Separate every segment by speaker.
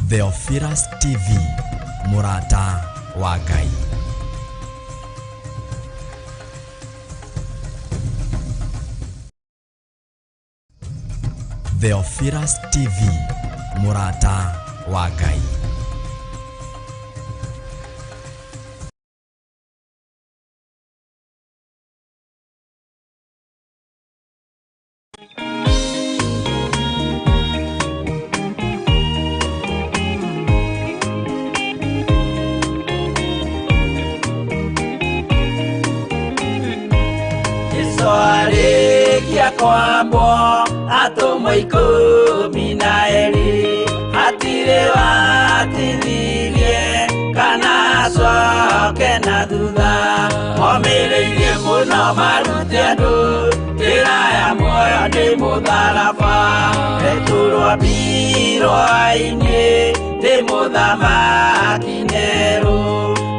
Speaker 1: Theophilus TV, Murata wa Ngai. Theophilus TV, Murata wa Ngai.
Speaker 2: Kwambo atumwa 12 hatire watithirie kana acoke na thutha momireirie muno marute andu njira ya muoyo ni mutharaba eturwo mbirwa-ini ni muthamaki Neru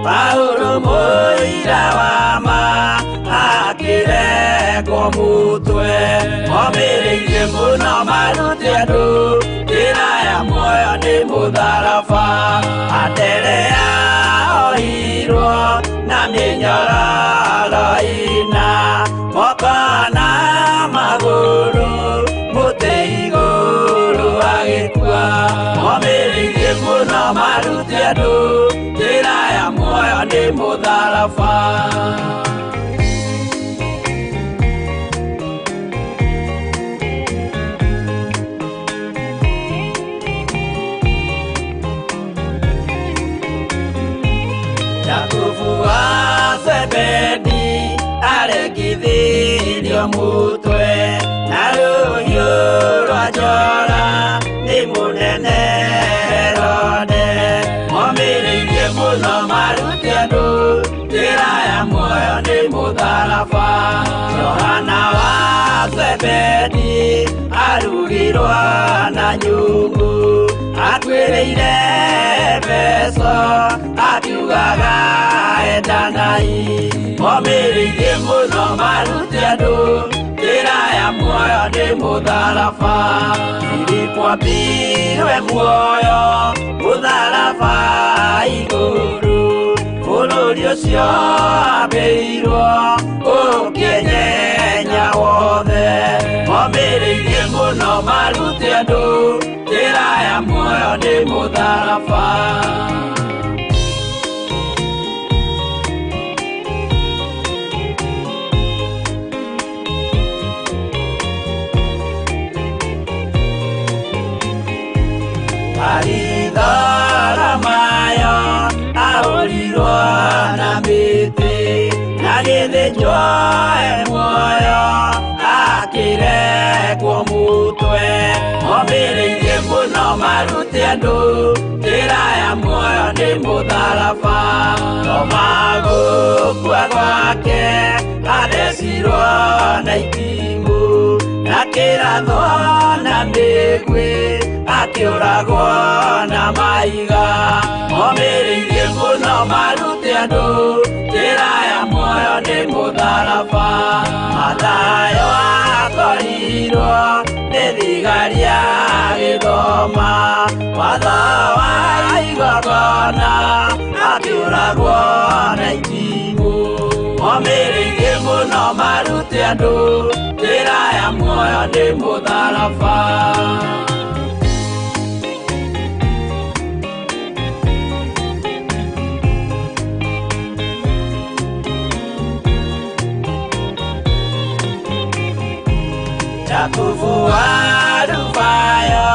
Speaker 2: Paulo muira wa ma akiregwo mutwe momireirie muno marute andu njira ya muoyo ni mutharaba anderea ohirwo na minyororo ina moko na maguru muti iguru agikua momireirie muno marute andu njira ya muoyo ni mutharaba. Yakubu wa Zebedi aregithirio mutwe na ruhiũ rwa njora nĩ mũnene Herode momireirie mũno marute andũ njĩra ya muoyo nĩ mutharaba. Johana wa Zebedi arugirwo na nyũngũ atuĩrĩire Efeso akiugaga endanai momireirie muno marute andũ njĩra ya muoyo nĩ mutharaba. Filipo ambirwe muoyo mutharaba igũrũ bũrũri ũcio ambĩirwo ũkĩnyenya wothe momireirie muno marute andũ njĩra ya muoyo nĩ mutharaba. Aritharamayo ahorirwo na mĩtĩ na gĩthĩnjwo muoyo akĩregwo mũtwe momireirie muno marute andũ njĩra ya muoyo nĩ mutharaba. Tomagũkua gwake athecirwo na itimũ na kĩratho na mĩguĩ akiũragwo na maiga momireirie muno marute andũ njĩra ya muoyo nĩ mutharaba. Mathayo akorirwo nĩ thigari agĩthoma watho wa igongona akiũragwo na itimũ momireirie muno marute andũ njĩra ya muoyo nĩ mutharaba. Yakubu wa Rufayo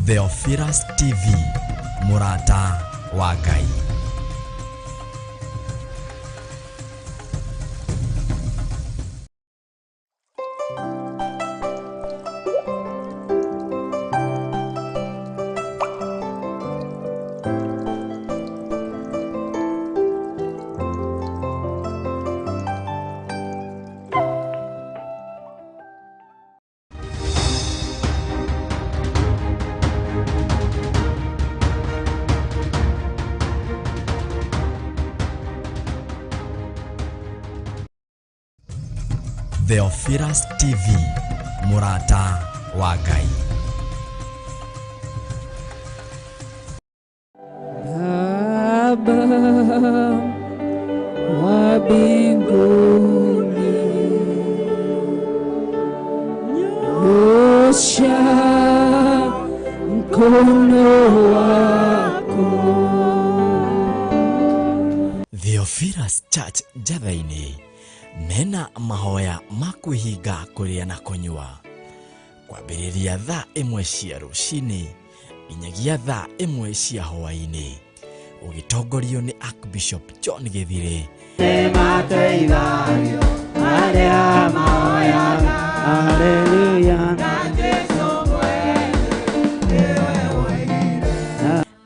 Speaker 1: Theophilus TV, Murata wa Ngai. Theophilus TV, Murata wa Ngai.
Speaker 3: Baba wa mbinguni, nyosha mkono wako.
Speaker 1: Theophilus Church Jathaini mena mahoya makuhinga kuria na kunywa kwambiriria thaa 1 cia rucini inyagia thaa 1 cia hwaini, ugitongorio ni Archbishop John Githire.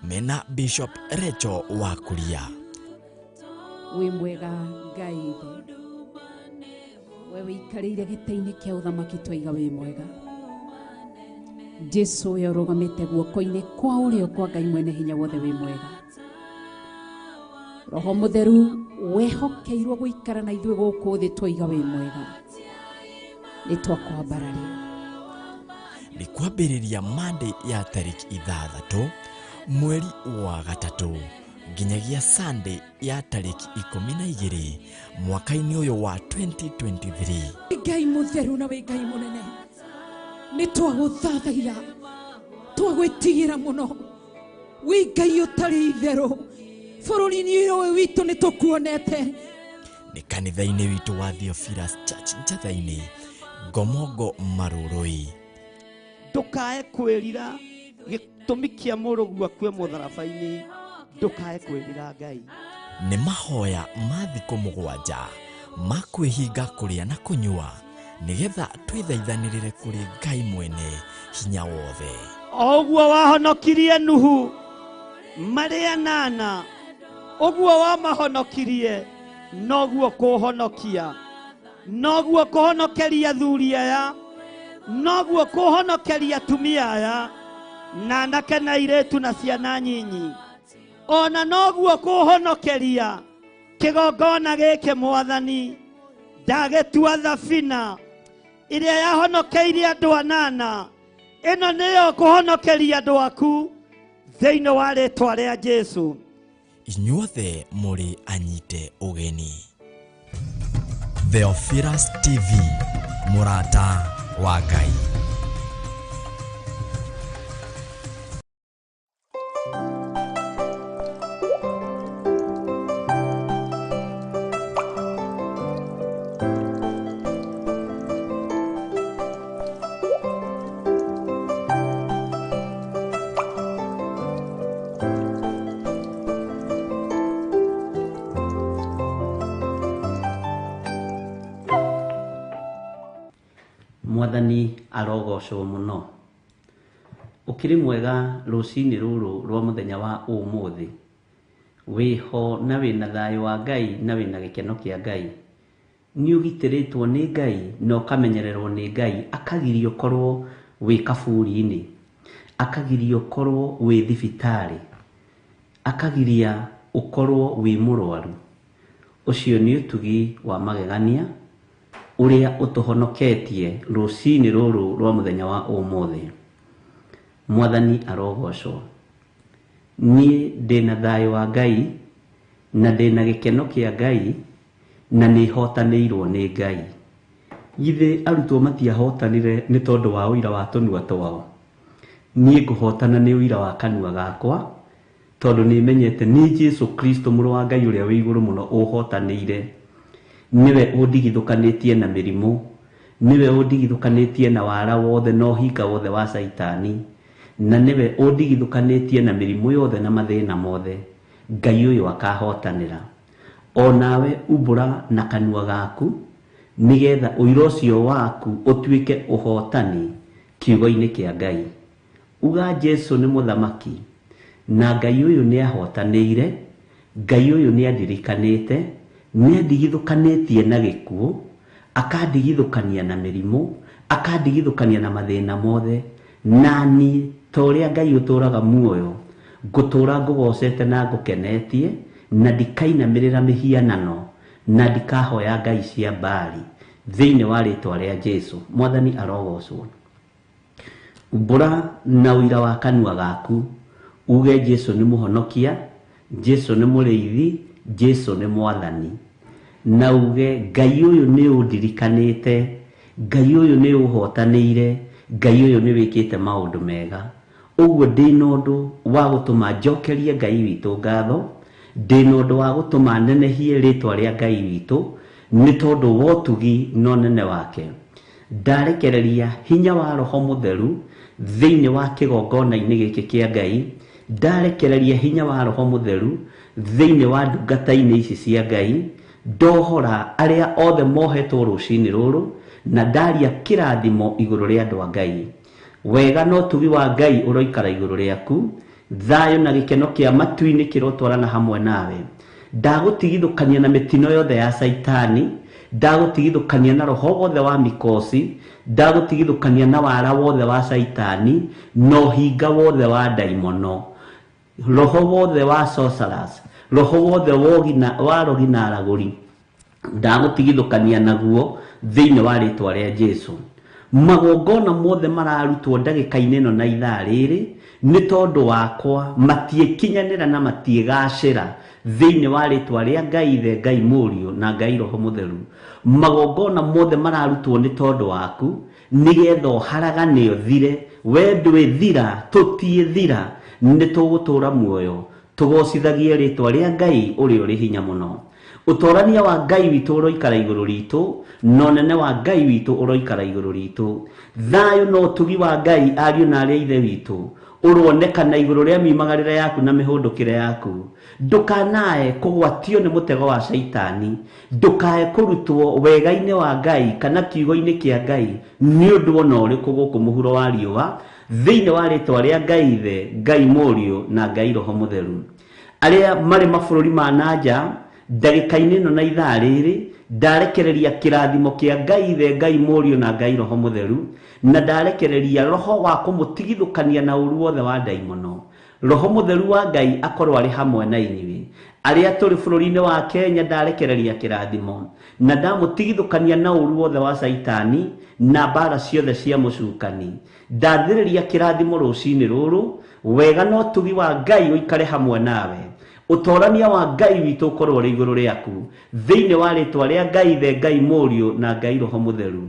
Speaker 1: Mena Bishop Recho wa Kuria.
Speaker 3: Wi mwega Ngai, wewe ikarire gitaini kia uthamaki twaiga wi mwega. Jesu we urugamite guoko-ini kwa urio kwa Ngai mwene hinya wothe wi mwega. Roho mutheru wehokeirwo guikara na ithuĩ gũkũ thĩ twaiga wi mwega. Nĩ twakwambararia.
Speaker 1: Nĩ kwambĩrĩria Monday ya tariki 6 mweri wa gatatu nginyagia Sunday ya tariki 12 mwaka-ini uyu wa 2023.
Speaker 3: Ngai mutheru na we Ngai munene, nĩ twagũthathaira twagwĩtigĩra mũno. Wi Ngai ũtarĩ itherũ, bũrũri-inĩ ũyũ witũ nĩ tũkuonete.
Speaker 1: Nĩ kanitha-inĩ witũ wa Theophilus Church Jathaini, Ngomongo Marũrũi.
Speaker 4: Ndukae kwĩrira gĩtũmi kĩa mũrũguo kwe mũtharabai-inĩ, ndukae kwĩrira Ngai.
Speaker 1: Nĩ mahoya ma thikũ 7 ma kwĩhinga kũrĩa na kũnyua nigetha twithaithanĩrĩre kũrĩ Ngai mwene hinya wothe.
Speaker 4: Oguo wahonokirie Nuhu marĩ 8, oguo wamahonokirie, noguo kũhonokia, noguo kũhonokeria athuri aya, noguo kũhonokeria atumia aya, na anake na airĩtu na ciana nyinyi, ona noguo kũhonokeria kĩgongona gĩkĩ Mwathani. Ndagĩtua thabina ĩrĩa yahonokeirie andũ 8, ĩno nĩyo kũhonokeria andũ aku thĩinĩ wa rĩĩtwa rĩa Jesu.
Speaker 1: Inyuothe mũrĩ anyite ũgeni. Theophilus TV, Murata wa Ngai.
Speaker 5: Mwathani arogocwo muno. Ukiri mwega rucini ruru rwa muthenya wa umuthi, wiho na wina thayo wa Ngai na wina gikeno kia Ngai. Ni ugitiritwo ni Ngai na ukamenyererwo ni Ngai, akagirio korwo wi kaburi-ini, akagirio korwo wi thibitari, akagiria ukorwo wi murwaru. Ucio ni utugi wa magegania uria utuhonoketie rucini ruru rwa muthenya wa umuthi. Mwathani arogocwo. Nie ndina thayo wa Ngai na ndina gikeno kia Ngai na ni hotanĩirwo ni Ngai. Githĩ arutwo matiahotanire ni tondu wa uira wa tunua twao? Nie ngũhotana ni uira wa kanua gakwa tondu ni menyete ni Jesu Kristo mũrũ wa Ngai uria wĩ igũrũ mũno ũhotanĩire. Niwe ũndigithũkanĩtie na mĩrimũ, niwe ũndigithũkanĩtie na wara wothe na ũhinga wothe wa Saitani, na niwe ũndigithũkanĩtie na mĩrimũ yothe na mathĩna mothe. Ngai ũyũ akahotanĩra. O nawe umbũra na kanua gaku nigetha ũira ũcio waku ũtuĩke ũhotani kiugo-inĩ kĩa Ngai. Uga Jesu nĩ mũthamaki na Ngai ũyũ nĩ ahotanĩire. Ngai ũyũ nĩ andirikanĩte, nĩ andigithũkanĩtie na gĩkuũ, akandigithũkania na mĩrimũ, akandigithũkania na mathĩna mothe. Nani torĩa Ngai ũtũraga muoyo, ngũtũra ngũgocete na ngũkenetie, na ndikainamĩrĩra mĩhianano, na ndikahoya ngai cia Baali. thĩinĩ wa rĩtwa rĩa Jesũ. Mwathani arogocwo. Mbura na ũira wa kanua gaku uge Jesũ nĩ mũhonokia, Jesũ nĩ mũrĩithi, Jesũ nĩ mwathani. Na uge Ngai ũyũ nĩ ũndirikanĩte, Ngai ũyũ nĩ ũhotanĩire, Ngai ũyũ nĩ wĩkĩte maũndũ mega. Ũguo ndĩna ũndũ wa gũtũma njokerie Ngai witũ ngatho, ndĩna ũndũ wa gũtũma nenehie rĩtwa rĩa Ngai witũ nĩ tondũ wa ũtugi na ũnene wake. Ndarekereria hinya wa Roho Mũtheru thĩinĩ wa kĩgongona-inĩ gĩkĩ kĩa Ngai, ndarekereria hinya wa Roho Mũtheru thĩinĩ wa ndungata-inĩ ici cia Ngai, ndohora arĩa othe mohetwo rũcinĩ rũrũ, na ndaria kĩrathimo igũrũ rĩa andũ a Ngai. Wega no tugi wa Ngai ũroikara igũrũ rĩaku, thayũ na gĩkeno kĩa matu-inĩ kĩrotwarana hamwe nawe. Ndagũtigithũkania na mĩtino yothe ya Saitani, ndagũtigithũkania na roho wothe wa mĩkosi, ndagũtigithũkania na wara wothe wa Saitani, no hinga wothe wa ndaimono, roho wothe wa sorcerers, roho wothe wa rogi na aragũri, ndagũtigithũkania naguo thĩinĩ wa rĩtwa rĩa Jesũ. Magongona mothe mararutwo ndagĩka-inĩ ĩno na ithaa rĩrĩ nĩ tondũ wakwa matiĩkinyanĩra na matiĩgacĩra thĩinĩ wa rĩtwa rĩa Ngai Ithe, Ngai Mũriũ na Ngai Roho Mũtheru. Magongona mothe mararutwo nĩ tondũ waku, nĩgetha ũharagane ũthire. We ndwĩthira, tũtiĩthira, nĩ tũgũtũũra muoyo tũgocithagie rĩtwa rĩa Ngai ũrĩa ũrĩ hinya mũno. Ũtorania wa Ngai witũ ũroikara igũrũ ritũ, na ũnene wa Ngai witũ ũroikara igũrũ ritũ. Thayũ na ũtugi wa Ngai ariũ na arĩa ithe witũ ũronekana igũrũ rĩa miumagarĩra yaku na mĩhũndũkĩre yaku. Ndũkanae kũgwatio nĩ mũtego wa Saitani, ndũkae kũrutwo wega-inĩ wa Ngai kana kiugo-inĩ kĩa Ngai nĩ ũndũ ona ũrĩkũ gũkũ mũhuro wa riũa, thĩinĩ wa rĩtwa rĩa Ngai Ithe, Ngai Mũriũ na Ngai Roho Mũtheru. Arĩa marĩ mabũrũri ma nanja, ndagĩka-inĩ ĩno na ithaa rĩrĩ ndarekereria kĩrathimo kĩa Ngai Ithe, Ngai Mũriũ na Ngai Roho Mũtheru, na ndarekereria roho wa kũmũtigithũkania na ũru wothe wa ndaimono. Roho Mũtheru wa Ngai akorwo arĩ hamwe na inyuĩ. Arĩa tũrĩ bũrũri-inĩ wa Kenya ndarekereria kĩrathimo, na ndamũtigithũkania na ũru wothe wa Saitani na mbara ciothe cia mũcukani. Ndathĩrĩria kĩrathimo rũcinĩ rũrũ, wega no tugi wa Ngai ũikare hamwe nawe. Ũtorania wa Ngai witũ ũkorwo ũrĩ igũrũ rĩaku, thĩinĩ wa rĩtwa rĩa Ngai Ithe, Ngai Mũriũ na Ngai Roho Mũtheru.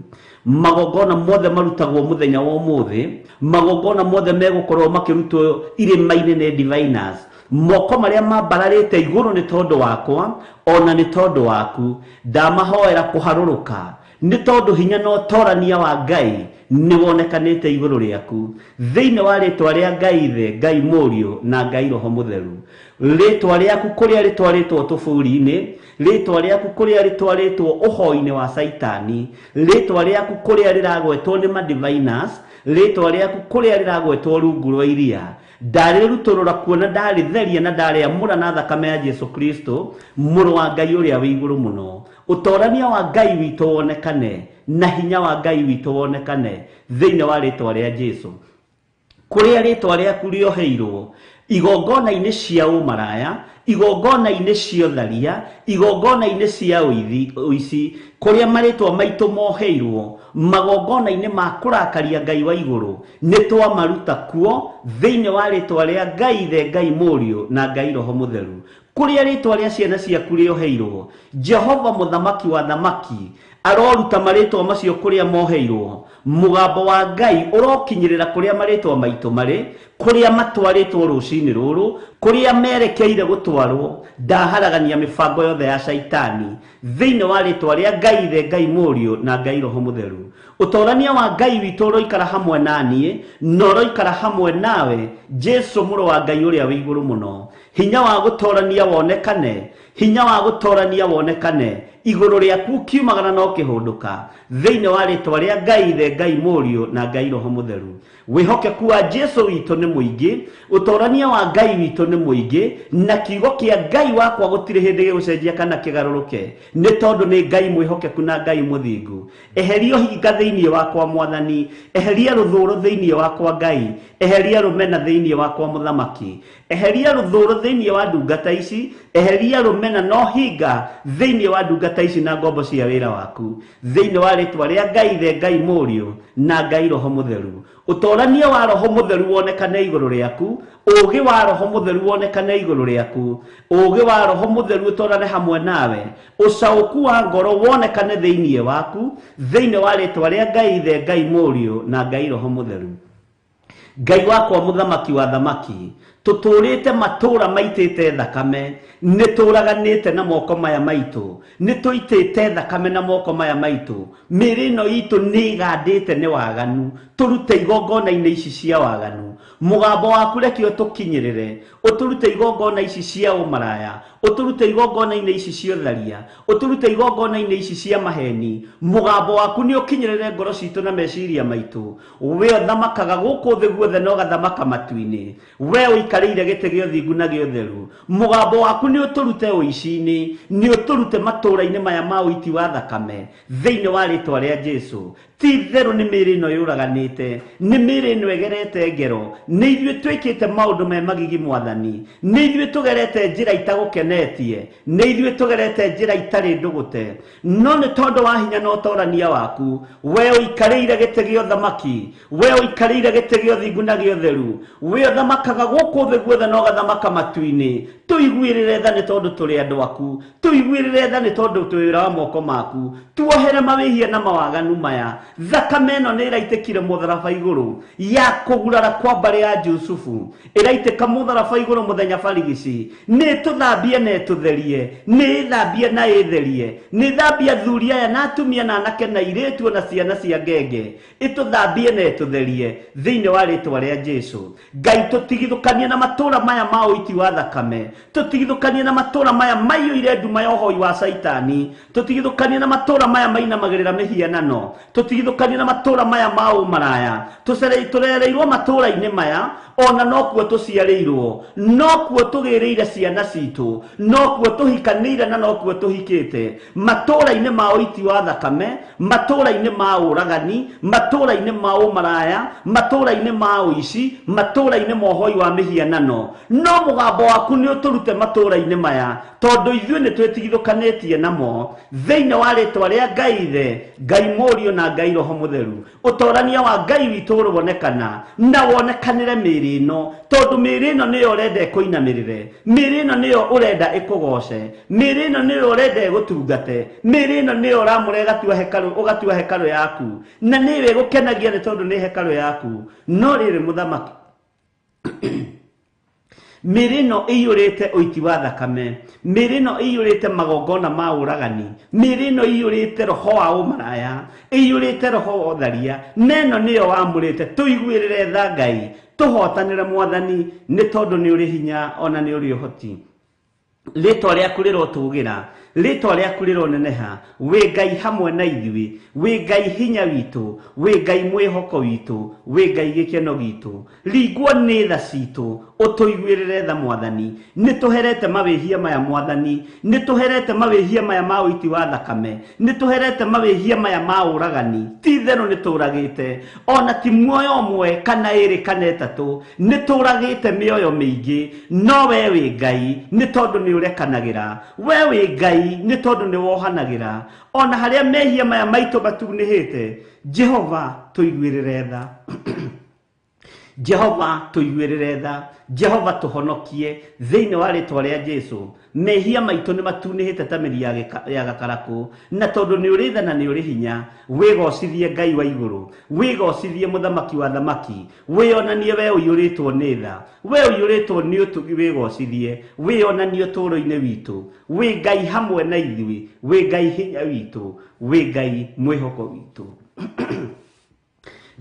Speaker 5: Magongona mothe marutagwo mũthenya wa ũmũthĩ, magongona mothe megũkorwo makĩrutwo irĩma-inĩ nĩ diviners. Moko marĩa mambararĩte igũrũ nĩ tondũ wakwa, ona nĩ tondũ waku, ndamahoera kũharũrũka nĩ tondũ hinya na ũtorania wa Ngai nĩ wonekanĩte igũrũ rĩaku, thĩinĩ wa rĩtwa rĩa Ngai Ithe, Ngai Mũriũ na Ngai Roho Mũtheru. Rĩtwa rĩaku kũrĩa rĩtwarĩtwo tũbũri-inĩ, rĩtwa rĩaku kũrĩa rĩtwarĩtwo ũhoi-inĩ wa Saitani, rĩtwa rĩaku kũrĩa rĩragwetwo nĩ madiviners, rĩtwa rĩaku kũrĩa rĩragwetwo rungu rwa iria, ndarĩrutũrũra kuona ndarĩtheria na ndarĩamũra na thakame ya Jesũ Kristo, mũrũ wa Ngai ũrĩa wĩ igũrũ mũno. Ũtorania wa Ngai witũ wonekane na hinya wa Ngai witũ wonekane thĩinĩ wa rĩtwa rĩa Jesũ. Kũrĩa rĩtwa rĩaku rĩoheirwo igongona-inĩ cia ũmaraya, igongona-inĩ cia ũtharia, igongona-inĩ cia ũici, kũrĩa marĩtwa maitũ moheirwo magongona-inĩ ma kũrakaria Ngai wa igũrũ, nĩ twamaruta kuo thĩinĩ wa rĩtwa rĩa Ngai Ithe, Ngai Mũriũ na Ngai Roho Mũtheru. Kũrĩa rĩtwa rĩa ciana ciaku rĩoheirwo, Jehova mũthamaki wa thamaki aroruta marĩtwa macio kũrĩa moheirwo. Mũgambo wa Ngai ũrokinyĩrĩra kũrĩa marĩtwa maitũ marĩ, kũrĩa matwarĩtwo rũcinĩ rũrũ, kũrĩa merekeire gũtwarwo. Ndaharagania mĩbango yothe ya Saitani thĩinĩ wa rĩtwa rĩa Ngai Ithe, Ngai Mũriũ na Ngai Roho Mũtheru. Ũtorania wa Ngai witũ ũroikara hamwe naniĩ, na ũroikara hamwe nawe, Jesũ mũrũ wa Ngai ũrĩa wĩ igũrũ mũno. Hinya wa gũtorania wonekane, hinya wa gũtorania wonekane igũrũ rĩaku kiumagara no kĩhũndũka, thĩinĩ wa rĩtwa rĩa Ngai Ithe, Ngai Mũriũ na Ngai Roho Mũtheru. Wĩhokeku wa Jesũ witũ nĩ mũingĩ, ũtorania wa Ngai witũ nĩ mũingĩ, na kiugo kĩa Ngai wakwa gũtirĩ hĩndĩ gĩgũcenjia kana kĩgarũrũke, nĩ tondũ nĩ Ngai mwĩhokeku na Ngai mũthingu. Eheria ũhinga thĩinĩ wakwa Mwathani, eheria rũthũũro thĩinĩ wakwa Ngai, eheria rũmena thĩinĩ wakwa Mũthamaki, eheria rũthũũro thĩinĩ wa ndungata ici, eheria rumena no hinga thiini wa ndungata ici na ngombo cia wira waku thiini wa ritwa ria Ngai the Ngai Mũriũ na Ngai Roho Mũtheru. Utorania wa Roho Mũtheru wonekane iguru riaku, ugi wa Roho Mũtheru wonekane iguru riaku, ugi wa Roho Mũtheru utorane hamwe nawe, ucauku wa ngoro wonekane thiini waku thiini wa ritwa ria Ngai the Ngai Mũriũ na Ngai Roho Mũtheru. Ngai wakwa muthamaki wa thamaki, tuturite matura maitite thakame, nituraganite na moko maya maitu, nituitite thakame na moko maya maitu, mirino itu nigandite ni waganu, turute igongona-ini ici cia waganu. Mugambo waku reke utukinyirire, uturute igongona ici cia umaraya, uturute igongona-ini ici cia tharia, uturute igongona-ini ici cia maheni. Mugambo waku ni ukinyirire ngoro citu na meciria maitu, we thamakaga guku thi guothe no gathamaka matu-ini, we uikarire gite gio thingu na gio theru. Mugambo waku ni uturute uici-ini, ni uturute matura-ini maya ma uiti wa thakame thiini wa ritwa ria Jesu. Ti theru ni miri no yuraganite, ni miri no egerete ngero, ni ithuĩ twĩkĩte maũndũ me magigi Mwathani, ni ithuĩ tũgerete njĩra itagukenetie, ni ithuĩ tũgerete njĩra itarĩ ndũgũte, no nĩ tondũ wa hinya na ũtorania waku, we ũikarĩire gĩtĩ gĩa ũthamaki, we ũikarĩire gĩtĩ gĩa ũthingu na gĩa ũtheru, we ũthamakaga gũkũ thĩ guothe na ũgathamaka matu-inĩ. Tũiguĩrĩre tha nĩ tondũ tũrĩ andũ aku, tũiguĩrĩre tha nĩ tondũ twĩ wĩra wa moko maku, tuohere mawĩhia na mawaganu maya. Thakame ĩno nĩ ĩraitĩkire mũtharaba igũrũ ya kũgurara kwa mbarĩ ya Jusufu, ĩraitĩka mũtharaba igũrũ mũthenya barigici. Nĩ tũthambie na ĩtũtherie, nĩ ĩthambie na ĩtherie, nĩ thambie athuri aya na atumia na anake na airĩtu na ciana cia ngenge, ĩtũthambie na ĩtũtherie thĩinĩ wa rĩtwa rĩa Jesu. Ngai tũtigithũkanie na matũũra maya ma ũiti wa thakame, tũtigithũkanie na matũũra maya maiyũire nduma ya ũhoi wa Saitani, tũtigithũkanie na matũũra maya mainamagĩrĩra mĩhianano, tũtigithũkanie na matũũra maya ma ũmaraya. Tũrereirwo matũũra-inĩ maya, ona no kuo tũciarĩirwo, no kuo tũgĩrĩire ciana citũ, no kuo tũhikanĩire na no kuo tũhikĩte. Matũũra-inĩ ma ũiti wa thakame, matũũra-inĩ ma ũragani, matũũra-inĩ ma ũmaraya, matũũra-inĩ ma ũici, matũũra-inĩ ma ũhoi wa mĩhianano. No mũgambo waku nĩ ũtũrute matũũra-inĩ maya, tondũ ithuĩ nĩ twĩtigithũkanĩtie namo thĩinĩ wa rĩtwa rĩa Ngai Ithe, Ngai Mũriũ na Ngai Roho Mũtheru. Ũtorania wa Ngai witũ ũrwonekana na wonekanĩre mĩĩrĩ ĩno, tondũ mĩĩrĩ ĩno nĩyo ũrenda ĩkũinamĩrĩre, mĩĩrĩ ĩno nĩyo ũrenda ĩkũgoce, mĩĩrĩ ĩno nĩyo ũrenda ĩgũtungate, mĩĩrĩ ĩno nĩyo ũramũre ũgatua hekarũ yaku, na nĩyo ĩgũkenagia nĩ tondũ nĩ hekarũ yaku. No rĩrĩ mũthamaki, mĩĩrĩ ĩno ĩiyũrĩte ũiti wa thakame, mĩĩrĩ ĩno ĩiyũrĩte magongona ma ũragani, mĩĩrĩ ĩno ĩiyũrĩte roho wa ũmaraya, ĩiyũrĩte roho wa ũtharia, na ĩno nĩyo wamũrĩte. Tũiguĩrĩre tha Ngai, tũhotanĩre Mwathani, nĩ tondũ nĩ ũrĩ hinya ona nĩ ũrĩ ũhoti. Rĩtwa rĩaku rĩrotũgĩra, rĩtwa rĩaku rĩroneneha, wĩ Ngai hamwe na ithuĩ, wĩ Ngai hinya witũ, wĩ Ngai mwĩhoko witũ, wĩ Ngai gĩkeno gitũ. Ringwo nĩ tha citũ, ũtũiguĩrĩre tha Mwathani. Nĩ tũherete mawĩhia maya Mwathani, nĩ tũherete mawĩhia maya ma ũiti wa thakame, nĩ tũherete mawĩhia maya ma ũragani. Ti therũ nĩ tũragĩte, ona ti muoyo ũmwe kana ĩrĩ kana ĩtatũ, nĩ tũragĩte mĩoyo mĩingĩ. No we wĩ Ngai nĩ tondũ nĩ ũrekanagĩra, we wĩ Ngai nĩ tondũ nĩ wohanagĩra, ona harĩa mehia maya maitũ matunĩhĩte. Jehova tũiguĩrĩre tha Jehova tũiguĩrĩre tha, Jehova tũhonokie thĩinĩ wa rĩtwa rĩa Jesu. Mehia maitũ nĩ matunĩhĩte ta mĩri ya gakarakũ, na tondũ nĩ ũrĩ tha na nĩ ũrĩ hinya, wĩgocithie Ngai wa igũrũ, wĩgocithie mũthamaki wa thamaki, wĩonanie we ũiyũrĩtwo nĩ tha, we ũiyũrĩtwo nĩ ũtugi, wĩgocithie, wĩonanie ũtũũro-inĩ witũ. Wĩ Ngai hamwe na ithuĩ, wĩ Ngai hinya witũ, wĩ Ngai mwĩhoko witũ.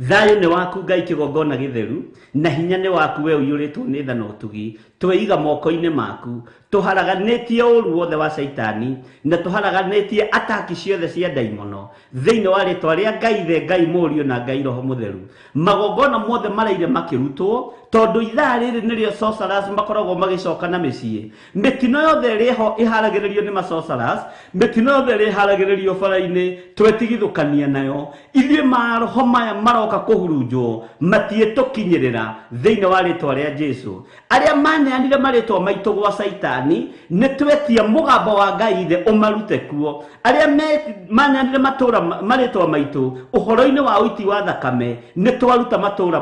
Speaker 5: Thayũ nĩ waku Ngai kĩgongona gĩtheru, na hinya nĩ waku we ũiyũrĩtwo nĩ tha na ũtugi. Tweiga moko-inĩ maku, tũharaganĩtie ũũru wothe wa Saitani, na tũharaganĩtie ataki ciothe cia ndaimono thĩinĩ wa rĩtwa rĩa Ngai Ithe, Ngai Mũriũ na Ngai Roho Mũtheru. Magongona mothe maraire makĩrutwo, tondu ithaa riri nirio sorcerers makoragwo magicoka na mĩciĩ. Mĩtino yothe ĩrĩ ho ĩharagĩrĩrio nĩ masorcerers, mĩtino yothe ĩrĩ ĩharagĩrĩrio bara-inĩ, twetigithũkania nayo. Ithuĩ maroho maya maroka kũhurunjwo matiĩtũkinyĩrĩra thĩinĩ wa rĩtwa rĩa Jesu. Arĩa maneanire marĩtwa maitũ gwa Saitani nĩtwetia mũgambo wa Ngai Ithe ũmarute kuo. Arĩa maneanire marĩtwa maitũ ũhoro-inĩ wa ũiti wa thakame nĩtwaruta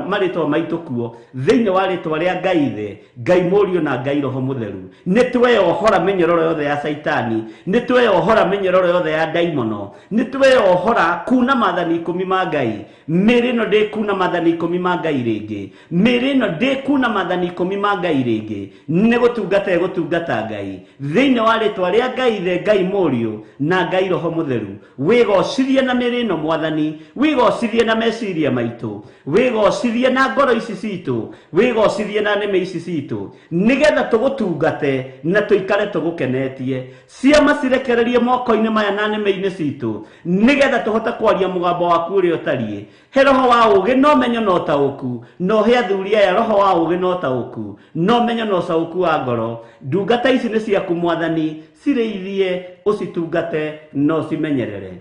Speaker 5: marĩtwa maitũ kuo thĩinĩ wa rĩtwa rĩa Ngai Ithe, Ngai Mũriũ na Ngai Roho Mũtheru. Nĩtweyohora mĩnyororo yothe ya Saitani, nĩtweyohora mĩnyororo yothe ya ndaimono, nĩtweyohora kuna maathani 10 ma Ngai. Mĩrĩ ĩno ndĩkuna maathani 10 ma Ngai rĩngĩ, mĩrĩ ĩno ndĩkuna maathani 10 ma Ngai rĩngĩ. Nĩ gũtungata Ngai thĩinĩ wa rĩtwa rĩa Ngai Ithe, Ngai Mũriũ na Ngai Roho Mũtheru. Wĩgocirie na mĩrĩ ĩno Mwathani, wĩgocirie na meciria maitũ, wĩgocirie na ngoro ici citũ, wĩgocirie na nĩmĩ ici citũ, nĩgetha tũgũtungate na tũikare tũgũkenetie. Ciama cirekererie moko-inĩ maya na nĩmĩ-inĩ citũ, nĩgetha tũhote kwaria mũgambo waku ũrĩa ũtariĩ. He roho wa ũũgĩ no menyo no taũku, no he athuri aya roho wa ũũgĩ no taũku, no menyo no taũku wa ngoro. Ndungata ici nĩ ciaku Mwathani, cirĩithie, ũcitungate no cimenyerere.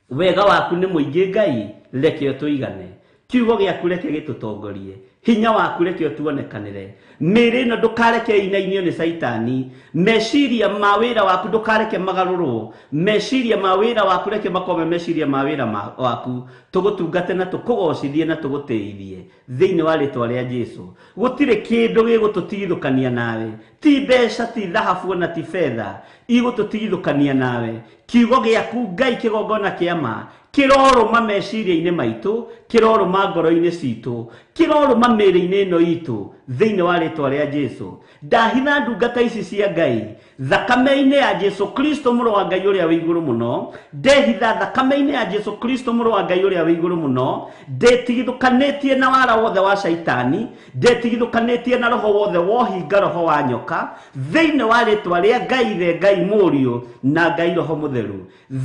Speaker 5: Wega waku nĩ mũingĩ Ngai, reke ũtũigane. Kiugo gĩaku reke gĩtũtongorie, hinya waku reke ũtuonekanĩre. Mĩrĩ ĩno ndũkareke ĩinainio nĩ Saitani, meciria ma wĩra waku ndũkareke magarũrwo, meciria ma wĩra waku reke makome meciria ma wĩra waku, tũgũtungate na tũkũgocithie na tũgũtĩithie thĩinĩ wa rĩtwa rĩa Jesu. Gũtirĩ kĩndũ gĩgũtũtigithũkania nawe, ti mbeca, ti thahabu na ti fedha igũtũtigithũkania nawe. Kiugo gĩaku Ngai kĩgongona kĩa ma kĩrorũma meciria-inĩ maitũ, kĩrorũma ngoro-inĩ citũ, kĩrorũma mĩrĩ-inĩ ĩno itũ thĩinĩ wa rĩtwa rĩa Jesu. Ndahitha ndungata ici cia Ngai thakame-inĩ ya Jesu Kristo mũrũ wa Ngai ũrĩa wĩ igũrũ mũno, ndehitha thakame-inĩ ya Jesu Kristo mũrũ wa Ngai ũrĩa wĩ igũrũ mũno, ndetigithũkanĩtie na wara wothe wa Saitani, ndetigithũkanĩtie na roho wothe wohinga, roho wa nyoka thĩinĩ wa rĩtwa rĩa Ngai Ithe, Ngai Mũriũ na Ngai Roho Mũtheru.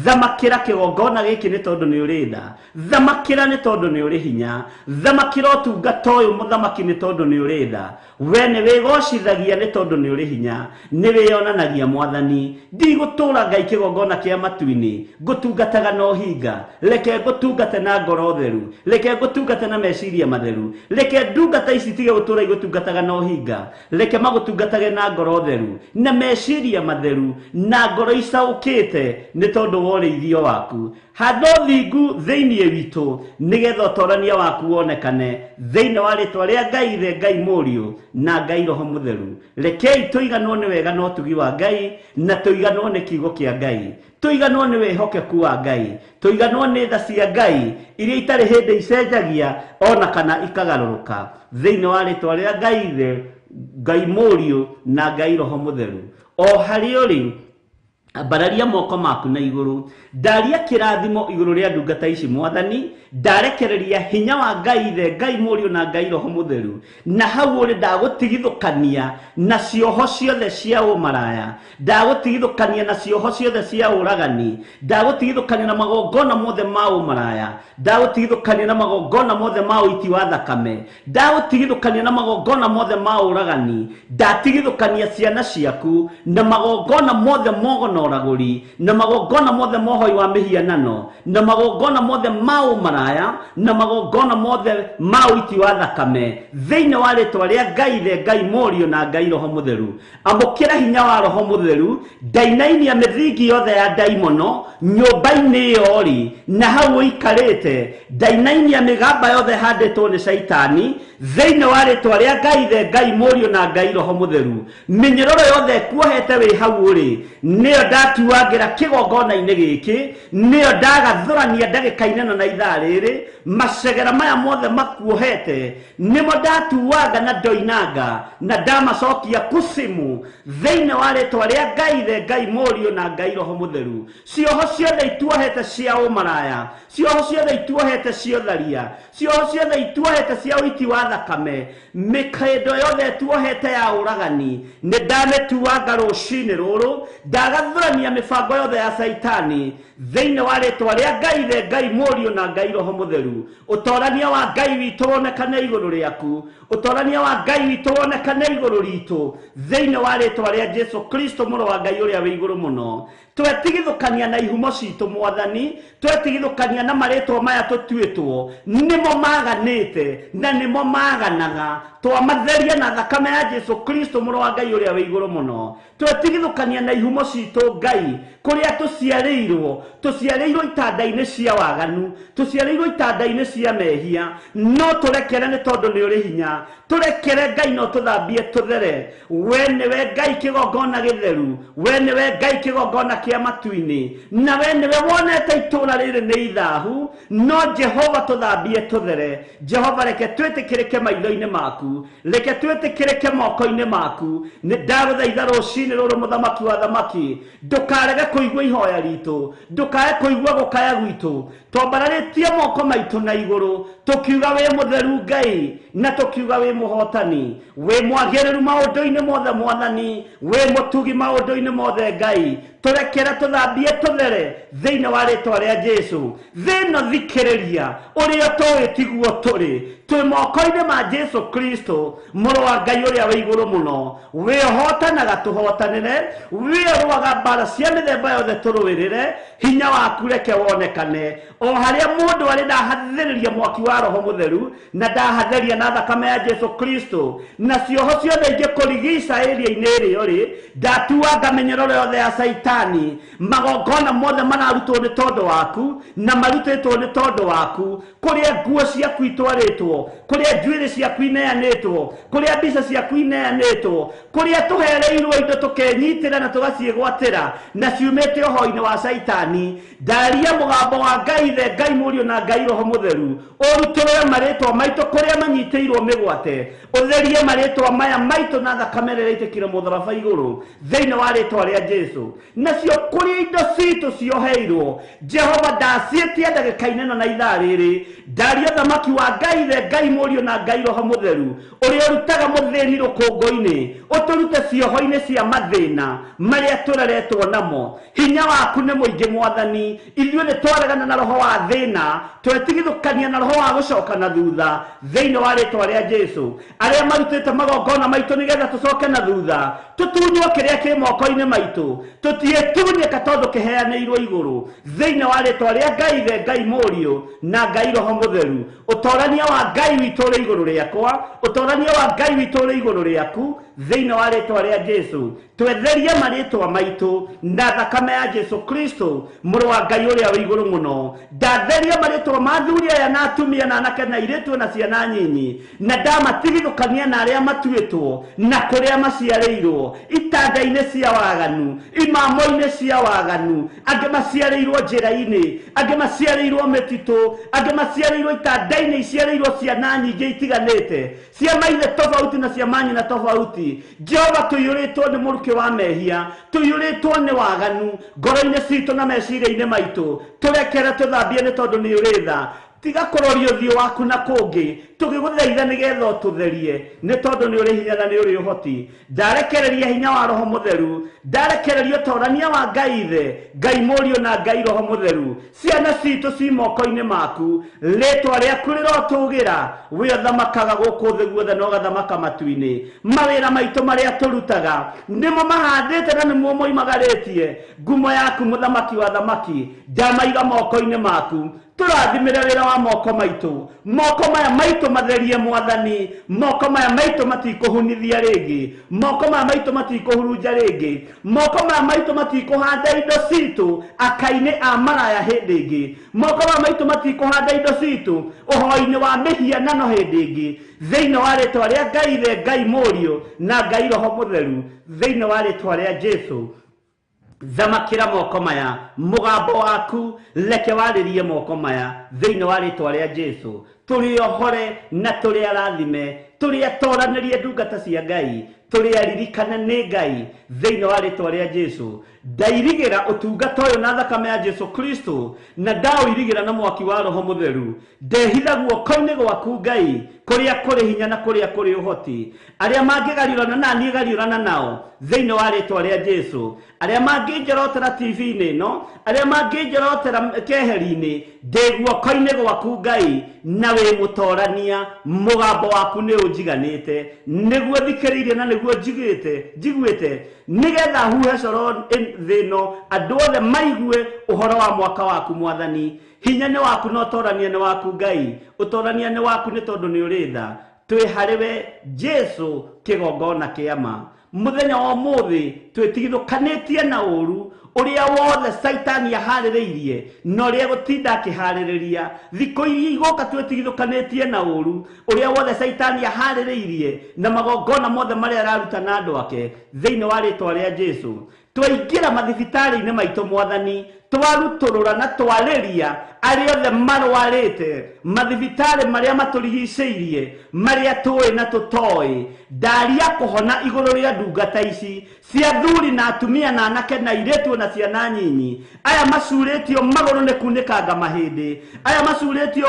Speaker 5: Thamakĩra kĩgongona gĩkĩ nĩ tondũ nĩ ũrĩ tha, thamakĩra nĩ tondũ nĩ ũrĩ hinya, thamakĩra ũtungata ũyũ mũthamaki nĩ tondũ nĩ ũrĩ tha. We nĩ wĩgocithagia nĩ tondũ nĩ ũrĩ hinya, nĩ wĩyonanagia Mwathani. Ndigũtũũra Ngai kĩgongona kĩa matu-inĩ ngũtungataga na ũhinga, reke ngũtungate na ngoro theru, reke ngũtungate na meciria matheru, reke ndungata ici tige gũtũũra igũtungataga na ũhinga, reke magũtungatage na ngoro theru na meciria matheru na ngoro icaũkĩte nĩ tondũ wa ũrĩithio waku. Handũ thingu thĩinĩ witũ nĩgetha ũtonania waku wonekane thĩinĩ wa rĩtwa rĩa Ngai Ithe, Ngai Mũriũ na Ngai Roho Mũtheru. Rekei tũiganwo nĩ wega na ũtugi wa Ngai, na tũiganwo nĩ kiugo kĩa Ngai, tũiganwo nĩ wĩhokeku wa Ngai, tũiganwo nĩ tha cia Ngai iria itarĩ hĩndĩ icenjagia ona kana ikagarũrũka thĩinĩ wa rĩtwa rĩa Ngai Ithe, Ngai Mũriũ na Ngai Roho Mũtheru. O harĩ ũrĩ ambararia moko maku na igũrũ, ndaria kĩrathimo igũrũ rĩa ndungata ici Mwathani, ndarekereria hinya wa Ngai Ithe, Ngai Mũriũ na Ngai Roho Mũtheru, na hau ũrĩ ndagũtigithũkania na cioho ciothe cia ũmaraya, ndagũtigithũkania na cioho ciothe cia ũragani, ndagũtigithũkania na magongona mothe ma ũmaraya, ndagũtigithũkania na magongona mothe ma ũiti wa thakame, ndagũtigithũkania na magongona mothe ma ũragani, ndatigithũkania ciana ciaku na magongona mothe mogono oragũri, na magongona mothe mohoi wa mĩhianano, na magongona mothe ma ũmaraya, na magongona mothe ma ũiti wa thakame thĩinĩ wa rĩtwa rĩa Ngai Ithe, Ngai Mũriũ na Ngai Roho Mũtheru. Amũkĩra hinya wa Roho Mũtheru, ndainainia mĩthingi yothe ya ndaimono nyũmba-inĩ ĩyo rĩ na hau ũikarĩte, ndainainia mĩgamba yothe handĩtwo nĩ Saitani thĩinĩ wa rĩtwa rĩa Ngai Ithe, Ngai Mũriũ na Ngai Roho Mũtheru. Mĩnyororo yothe kuohete wĩ hau ũrĩ nĩyo ndatuagĩra kĩgongona-inĩ gĩkĩ, nĩyo ndagathũrania ndagĩka-inĩ na ithaa rĩrĩ, macegera maya mothe makuohete nĩmo ndatuanga na ndoinanga na ndamacokia kusimu thĩinĩ wa rĩtwa rĩa Ngai Ithe, Ngai Mũriũ na Ngai Roho Mũtheru. Cioho ciothe ituohete cia ũmaraya, cioho ciothe ituohete cia ũtharia, cioho ciothe ituohete cia ũiti wa thakame, mĩkĩndo yothe ituohete ya ũragani, nĩ ndamĩtuanga rũcinĩ rũrũ, ndagathũrania gũthũrania mĩbango yothe ya Saitani thĩinĩ wa rĩtwa rĩa Ngai Ithe, Ngai Mũriũ na Ngai Roho Mũtheru. Ũtorania wa Ngai witũ wonekane igũrũ rĩaku, ũtorania wa Ngai witũ wonekane igũrũ ritũ thĩinĩ wa rĩtwa rĩa Jesu Kristo mũrũ wa Ngai ũrĩa wĩ igũrũ mũno. Twetigithũkania na ihumo citũ Mwathani, twetigithũkania na marĩtwa maya tũtuĩtwo nĩmo maganĩte na nĩmo maganaga, twamatheria na thakame ya Jesu Kristo mũrũ wa Ngai ũrĩa wĩ igũrũ mũno. Twetigithũkania na ihumo citũ Ngai kũrĩa tũciarĩirwo itanda-inĩ cia waganu, tũciarĩirwo itanda-inĩ cia mehia, no tũrekere nĩ tondũ nĩ ũrĩ hinya. Tũrekere Ngai no tũthambie tũthere. We nĩwe Ngai kĩgongona gĩtheru, we nĩwe Ngai kĩgongona kĩa matu-inĩ, na we nĩwe wonete itũũra rĩrĩ nĩ ithahu, no Jehova tũthambie tũthere. Jehova reke twĩtĩkĩrĩke maitho-inĩ maku, reke twĩtĩkĩrĩke moko-inĩ maku. Nĩ ndagũthaitha rũciinĩ rũrũ mũthamaki wa thamaki, ndũkarege kũigua ihoya ritũ, ndũkae kũigua gũkaya gwitũ. Twambararĩtie moko maitũ na igũrũ, tũkiuga wĩ mũtheru Ngai, na tũkiuga wĩ mũhotani, wĩ mwagĩrĩru maũndũ-inĩ mothe Mwathani, wĩ mũtugi maũndũ-inĩ mothe Ngai. Tũrekere tũthambie tũthere thĩinĩ wa rĩtwa rĩa Jesu. Thĩno thikĩrĩria, ũrĩa tũĩ tiguo tũrĩ, twĩ moko-inĩ ma Jesu Kristo mũrũ wa Ngai ũrĩa wĩ igũrũ mũno. We ũhotanaga tũhotanĩre, we ũrũaga mbara cia mĩthemba yothe tũrũĩrĩre. Hinya waku reke wonekane o harĩa mũndũ arĩ. Ndahathĩrĩria mwaki wa Roho Mũtheru na ndahatheria na thakame ya Jesu Kristo, na cioho ciothe ingĩkũrigica ĩrĩa-inĩ ĩrĩa ũrĩ. Ndatuanga mĩnyororo yothe ya Saitani, magongona mothe mararutwo nĩ tondũ waku na marutĩtwo nĩ tondũ waku, kũrĩa nguo ciaku itwarĩtwo, kũrĩa njuĩrĩ ciaku ineanĩtwo, kũrĩa mbica ciaku ineanĩtwo, kũrĩa tũhereirwo indo tũkenyitĩra na tũgaciĩgwatĩra na ciumĩte ũhoro-inĩ wa Saitani. Ndaria mũgambo wa Ngai Ithe, Ngai Mũriũ na Ngai Roho Mũtheru, ũrutũrũre marĩtwa maitũ kũrĩa manyitĩirwo mĩgwate, ũtherie marĩtwa maya maitũ na thakame ĩrĩa ĩitĩkire mũtharaba igũrũ thĩinĩ wa rĩtwa rĩa Jesu. Nacio kũrĩa indo citũ cioheirwo, Jehova ndaciĩtie ndagĩka-inĩ ĩno na ithaa rĩrĩ, ndaria thamaki wa Ngai Ithe, Ngai Mũriũ na Ngai Roho Mũtheru, ũrĩa ũrutaga mũthĩni rũkũngũ-inĩ, ũtũrute cioho-inĩ cia mathĩna marĩa tũreretwo namo. Hinya waku nĩ mũingĩ Mwathani, ithuĩ nĩ twaregana na roho wa thĩna, twetigithũkania na roho wa gũcoka na thutha thĩinĩ wa rĩtwa rĩa Jesu. Arĩa marutĩte magongona maitũ nĩgetha tũcoke na thutha, tũtunywo kĩrĩa kĩ moko-inĩ maitũ, tũtiĩtunyĩka tondũ kĩheanĩirwo igũrũ thĩinĩ wa rĩtwa rĩa Ngai Ithe, Ngai Mũriũ na Ngai Roho Mũtheru. Ũtorania wa Ngai witũ ũrĩ igũrũ rĩakwa, ũtorania wa Ngai witũ ũrĩ igũrũ rĩaku thĩinĩ wa rĩtwa rĩa Jesu. Twetherie marĩtwa maitũ na thakame ya Jesu Kristo mũrũ wa Ngai ũrĩa wĩ igũrũ mũno. Ndatheria marĩtwa ma athuri aya na atumia na anake na airĩtu na ciana nyinyi, na ndamatigithũkania na arĩa matuĩtwo na kũrĩa maciarĩirwo itanda-inĩ cia waganu, imamo-inĩ cia waganu. Angĩ maciarĩirwo njĩra-inĩ, angĩ maciarĩirwo mĩtitũ, angĩ maciarĩirwo itanda-inĩ iciarĩirwo ciana nyingĩ itiganĩte, cia maithe tofauti na cia manyina tofauti. Jehova tũiyũrĩtwo nĩ mũrukĩ wa mehia, tũiyũrĩtwo nĩ waganu ngoro-inĩ citũ na meciria-inĩ maitũ. Tũrekere tũthambie nĩ tondũ nĩ ũrĩ tha. Tiga kũroria ũthiũ waku na kũngĩ, tũgĩgũthaitha nĩgetha ũtũtherie nĩ tondũ nĩ ũrĩ hinya na nĩ ũrĩ ũhoti. Ndarekereria hinya wa Roho Mũtheru, ndarekereria ũtorania wa Ngai Ithe, Ngai Mũriũ na Ngai Roho Mũtheru. Ciana citũ ci moko-inĩ maku, rĩtwa rĩaku rĩrotũgĩra, we ũthamakaga gũkũ thĩ guothe na ũgathamaka matu-inĩ. Mawĩra maitũ marĩa tũrutaga nĩmo mahandĩte na nĩmo moimagarĩtie. Ngumo yaku mũthamaki wa thamaki, ndamaiga moko-inĩ maku. Tũrathimĩre wĩra wa moko maitũ, moko maya maitũ matherie Mwathani, moko maya maitũ matikũhunithia rĩngĩ, moko maya maitũ matikũhurunja rĩngĩ, moko maya maitũ matikũhanda indo citũ aka-inĩ a maraya hĩndĩ ĩngĩ, moko maya maitũ matikũhanda indo citũ ũhoro-inĩ wa mĩhianano hĩndĩ ĩngĩ, thĩinĩ wa rĩtwa rĩa Ngai Ithe, Ngai Mũriũ na Ngai Roho Mũtheru, thĩinĩ wa rĩtwa rĩa Jesu. Thamakĩra moko maya, mũgambo waku reke warĩrie moko maya thĩinĩ wa rĩtwa rĩa Jesu. Tũrĩ ohore na tũrĩ arathime, tũrĩ atoranĩrie ndungata cia Ngai, tuli aririkana nĩ Ngai thĩinĩ wa rĩtwa rĩa Jesu. Ndairigĩra ũtungata ũyũ na thakame ya Jesu Kristo, na ndaũirigĩra na mwaki wa Roho Mũtheru. Ndehitha guoko-inĩ gwaku Ngai, kũrĩa kũrĩ hinya na kũrĩa kũrĩ ũhoti. Arĩa mangĩgariũrana na niĩ gariũrana nao thĩinĩ wa rĩtwa rĩa Jesu. Arĩa mangĩnjorotera TV-inĩ ĩno, arĩa mangĩnjorotera keheri-inĩ, ndĩ guoko-inĩ gwaku Ngai, na wĩ mũtorania. Mũgambo waku nĩ ũnjiganĩte, nĩguo thikĩrĩirie na nĩguo njiguĩte, nĩgetha huhe coro thĩ ĩno, andũ othe maigue ũhoro wa mwaka waku Mwathani. Hinya nĩ waku na ũtorania nĩ waku Ngai, ũtorania nĩ waku nĩ tondũ nĩ ũrĩ tha. Twĩ harĩwe Jesu kĩgongona kĩa ma. Mũthenya wa ũmũthĩ twĩtigithũkanĩtie na ũru ũrĩa wothe Saitani aharĩrĩirie na ũrĩa gũtinda akĩharĩrĩria. Thikũ iria igoka twĩtigithũkanĩtie na ũru ũrĩa wothe Saitani aharĩrĩirie na magongona mothe marĩa araruta na andũ ake thĩinĩ wa rĩtwa rĩa Jesu. Twaingĩra mathibitarĩ-inĩ maitũ Mwathani, twarutũrũra na twarĩria arĩa othe marwarĩte mathibitarĩ marĩa matũrigicĩirie, marĩa tũĩ na tũtoĩ. Ndaria kũhona igũrũ rĩa ndungata ici cia thuri na atumia na anake na airĩtu na ciana nyinyi, aya macurĩtio magũrũ nĩ kunĩkanga mahĩndĩ, aya macurĩtio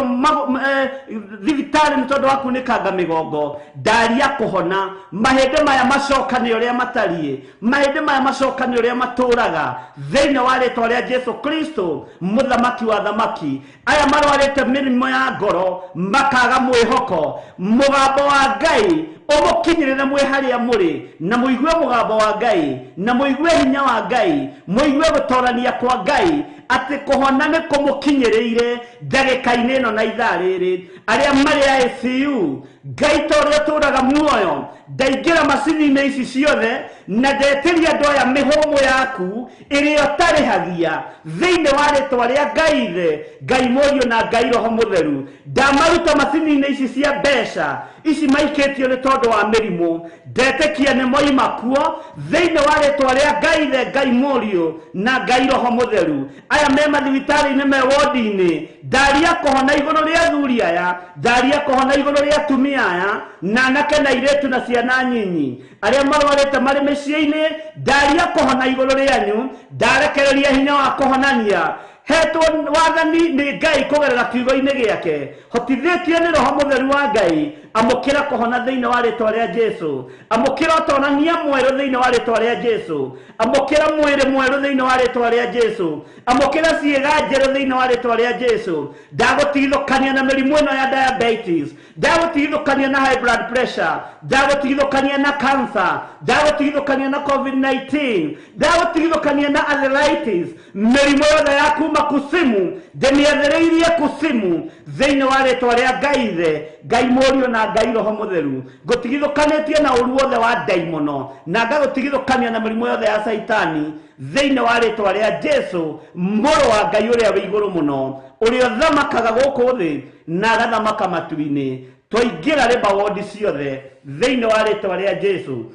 Speaker 5: thibitarĩ nĩ tondũ wa kunĩkanga mĩgongo. Ndaria kũhona mahĩndĩ maya macokane ũrĩa matariĩ, mahĩndĩ maya macokane ũrĩa matũraga thĩinĩ wa rĩtwa rĩa Jesu Kristo, mũthamaki wa thamaki. Aya marwarĩte mĩrimũ ya ngoro makaga mwĩhoko, mũgambo wa Ngai ũmũkinyĩrĩre mwĩ harĩa mũrĩ, na mũigue mũgambo wa Ngai, na mũigue hinya wa Ngai, mũigue gũtorania kwa Ngai, atĩ kũhona nĩ kũmũkinyĩrĩire ndagĩka-inĩ ĩno na ithaa rĩrĩ. Arĩa marĩ ICU, Ngai ta ũrĩa ũtũraga muoyo, ndaingĩra macini-inĩ ici ciothe na ndetĩria andũ aya mĩhũmũ yaku ĩrĩa ũtarĩhagia thĩinĩ wa rĩtwa rĩa Ngai Ithe, Ngai Mũriũ na Ngai Roho Mũtheru. Ndamaruta macini-inĩ ici cia mbeca ici maikĩtio nĩ tondũ wa mĩrimũ, ndetĩkia nĩ moima kuo thĩinĩ wa rĩtwa rĩa Ngai Ithe, Ngai Mũriũ na Ngai Roho Mũtheru. Aya me mathibitarĩ-inĩ me wodi-inĩ, ndaria kũhona igũrũ rĩa athuri aya, ndaria kũhona igũrũ rĩa atumia aya na anake na airĩtu na ciana nyinyi. Arĩa marwarĩte marĩ mĩciĩ-inĩ, ndaria kũhona igũrũ rĩanyu, ndarekereria hinya wa kũhonania. Hetwo wathani nĩ Ngai kũgerera kiugo-inĩ gĩake, hotithĩtio nĩ Roho Mũtheru wa Ngai. Amũkĩra kũhona thĩinĩ wa rĩtwa rĩa Jesu, amũkĩra ũtonania mwerũ thĩinĩ wa rĩtwa rĩa Jesu, amũkĩra mwĩrĩ mwerũ thĩinĩ wa rĩtwa rĩa Jesu, amũkĩra ciĩga njerũ thĩinĩ wa rĩtwa rĩa Jesu. Ndagũtigithũkania na mĩrimũ ĩno ya diabetes, ndagũtigithũkania na high blood pressure, ndagũtigithũkania na cancer, ndagũtigithũkania na COVID-19, ndagũtigithũkania na arthritis. Mĩrimũ yothe ya kuma kusimu ndĩmĩethereirie kusimu thĩinĩ wa rĩtwa rĩa Ngai Ithe, Ngai Mũriũ na Ngai Roho Mũtheru. Ngũtigithũkanĩtie na ũru wothe wa ndaimono na ngagũtigithũkania na mĩrimũ yothe ya Saitani thĩinĩ wa rĩtwa rĩa Jesu, Mũrũ wa Ngai ũrĩa wĩ igũrũ mũno, ũrĩa ũthamakaga gũkũ thĩ na agathamaka matu-inĩ. Twaingĩra rĩmba wodi ciothe thĩinĩ wa rĩtwa rĩa Jesu.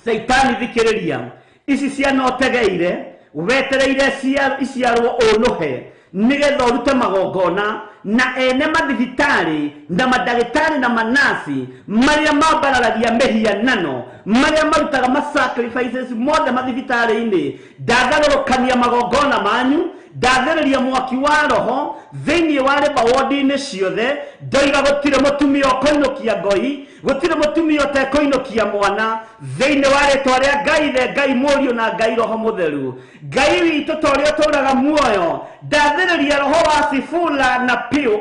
Speaker 5: Saitani thikĩrĩria, ici ciana ũtegeire wetereire iciarwo ũnũhe nĩgetha ũrute magongona, na ene mathibitarĩ na mandagĩtarĩ na manasi marĩa mambararagia mĩhianano, marĩa marutaga masacrifices mothe mathibitarĩ-inĩ, ndatharũrũkania magongona manyu, ndathereria mwaki wa Roho thĩinĩ wa rĩmba wodi-inĩ ciothe. Ndoiga gũtirĩ mũtumia ũkũinũkia ngoi, gũtirĩ mũtumia ũtekũinũkia mwana thĩinĩ wa rĩtwa rĩa Ngai Ithe, Ngai Mũriũ na Ngai Roho Mũtheru. Ngai witũ ta ũrĩa ũtũraga muoyo, ndathereria roho wa sifula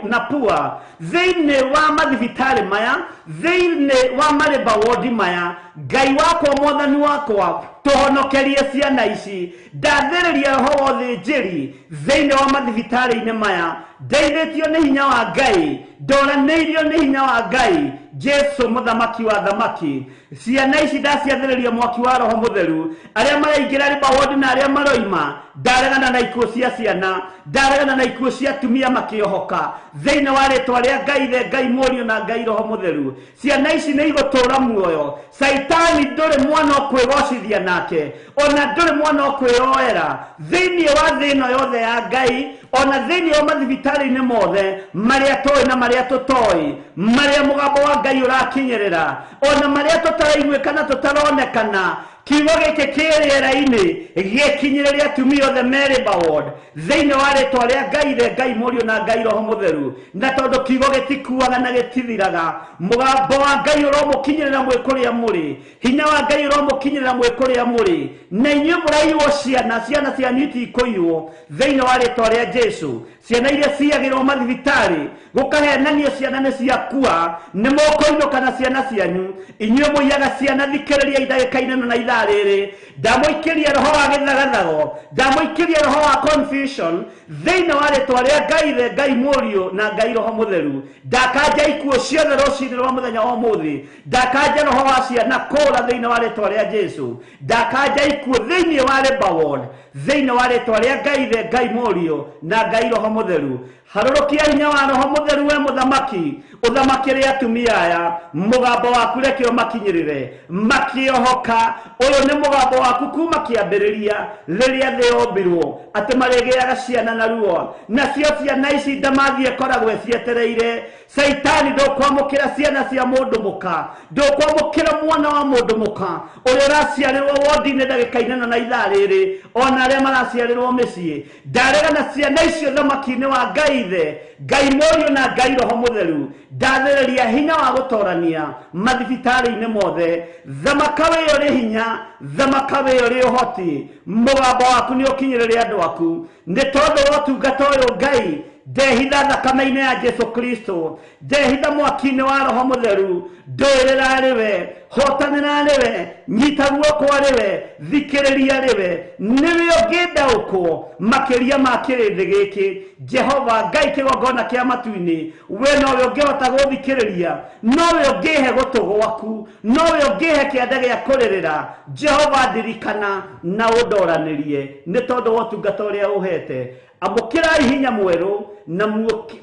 Speaker 5: na pua thĩinĩ wa mathibitarĩ maya, thĩinĩ wa marĩmba wodi maya. Ngai wakwa, Mwathani wakwa, tũhonokerie ciana ici. Ndathereria roho wa ũthĩnjĩri thĩinĩ wa mathibitarĩ-inĩ maya, ndeithĩtio nĩ hinya wa Ngai, ndoranĩirio nĩ hinya wa Ngai Jesu, mũthamaki wa thamaki. Ciana ici ndaciathereria mwaki wa Roho Mũtheru. Arĩa maraingĩra rĩmba wodi na arĩa maroima, ndaregana na ikuũ cia ciana, ndaregana na ikuũ cia atumia makĩohoka thĩinĩ wa rĩtwa rĩa Ngai Ithe, Ngai Mũriũ na Ngai Roho Mũtheru. Ciana ici nĩ igũtũũra muoyo. Saitani ndũrĩ mwana ũkwĩgocithia nake, ona ndũrĩ mwana ũkwĩyoera thĩinĩ wa thĩ ĩno yothe ya Ngai, ona thĩinĩ wa mathibitarĩ
Speaker 6: mathibitari-inĩ mothe marĩa tũĩ na marĩa tũtoĩ, marĩa mũgambo wa Ngai ũrakinyĩrĩra, ona marĩa tũtaraiguĩka na tũtaronekana, kiugo gĩkĩ kĩ rĩera-inĩ gĩkinyĩrĩria atumia othe merĩ Baward thĩinĩ wa rĩtwa rĩa Ngai Ithe, Ngai Mũriũ na Ngai Roho Mũtheru. Na tondũ kiugo gĩtikuaga na gĩtithiraga, mũgambo wa Ngai ũromũkinyĩrĩra mwĩ kũrĩa mũrĩ, hinya wa Ngai ũromũkinyĩrĩra mwĩ kũrĩa mũrĩ, na inyuĩ mũraiywo ciana cianyu itikũiywo thĩinĩ wa rĩtwa rĩa Jesũ. Ciana iria ciagĩrwo mathibitarĩ gũkahenanio ciana nĩ ciakua, nĩ mũkũinũka na ciana cianyu. Inyuĩ mũiyaga ciana, thikĩrĩria ndagĩka-inĩ na ithaa rĩrĩ, ndamũikĩria roho wa gĩthagathago, ndamũikĩria roho wa confusion thĩinĩ wa rĩtwa rĩa Ngai Ithe, Ngai Mũriũ na Ngai Roho Mũtheru. Ndakanja ikuũ ciothe rũcinĩ rwa mũthenya wa ũmũthĩ, ndakanja roho wa ciana kũũra thĩinĩ wa rĩtwa rĩa Jesũ, ndakanja ikuũ thĩinĩ wa Baward thĩinĩ wa rĩtwa rĩa Ngai Ithe, Ngai Mũriũ na Ngai Roho Mũtheru. Harũrũkia hinya wa Roho Mũtheru we mũthamaki, ũthamakĩre atumia aya, mũgambo waku reke ũmakinyĩrĩre makĩohoka. Ũyũ nĩ mũgambo waku kuma kĩambĩrĩria rĩrĩa thĩ yombirwo, atĩ marĩgĩaga ciana na ruo, nacio ciana ici ndamathiĩ koragwo cietereire. Saitani ndũkwamũkĩra ciana cia mũndũ mũka, ndũkwamũkĩra mwana wa mũndũ mũka ũrĩa ũraciarĩrwo wondi-inĩ ndagĩka-inĩ na ithaa rĩrĩ, ona arĩa maraciarĩrwo mĩciĩ. Ndarega na ciana icio thamaki-inĩ wa Ngai Ithe, Ngai Mũriũ na Ngai Roho Mũtheru. Ndathĩrĩria hinya wa gũtorania mathibitarĩ-inĩ mothe, thamaka wĩ ũrĩ hinya, thamaka wĩ ũrĩ ũhoti, mũgambo waku nĩ ũkinyĩrĩre andũ aku. Nĩ tondũ wa ũtungata ũyũ Ngai, ndehitha thakame-inĩ ya Jesũ Kristo, ndehitha mwaki-inĩ wa Roho Mũtheru, ndũĩrĩra arĩ we, hotanĩra arĩ we, nyita guoko arĩ we, thikĩrĩria arĩ we, nĩwe ũngĩndaũkwo makĩria ma kĩrĩndĩ gĩkĩ. Jehova Ngai kĩgongona kĩa matu-inĩ, we nowe ũngĩhota gũthikĩrĩria, nowe ũngĩhe gũtũ gwaku, nowe ũngĩhe kĩanda gĩa kũrĩrĩra. Jehova ndirikana na ũndoranĩrie nĩ tondũ wa ũtungata ũrĩa ũhete. Amũkĩrai hinya mwerũ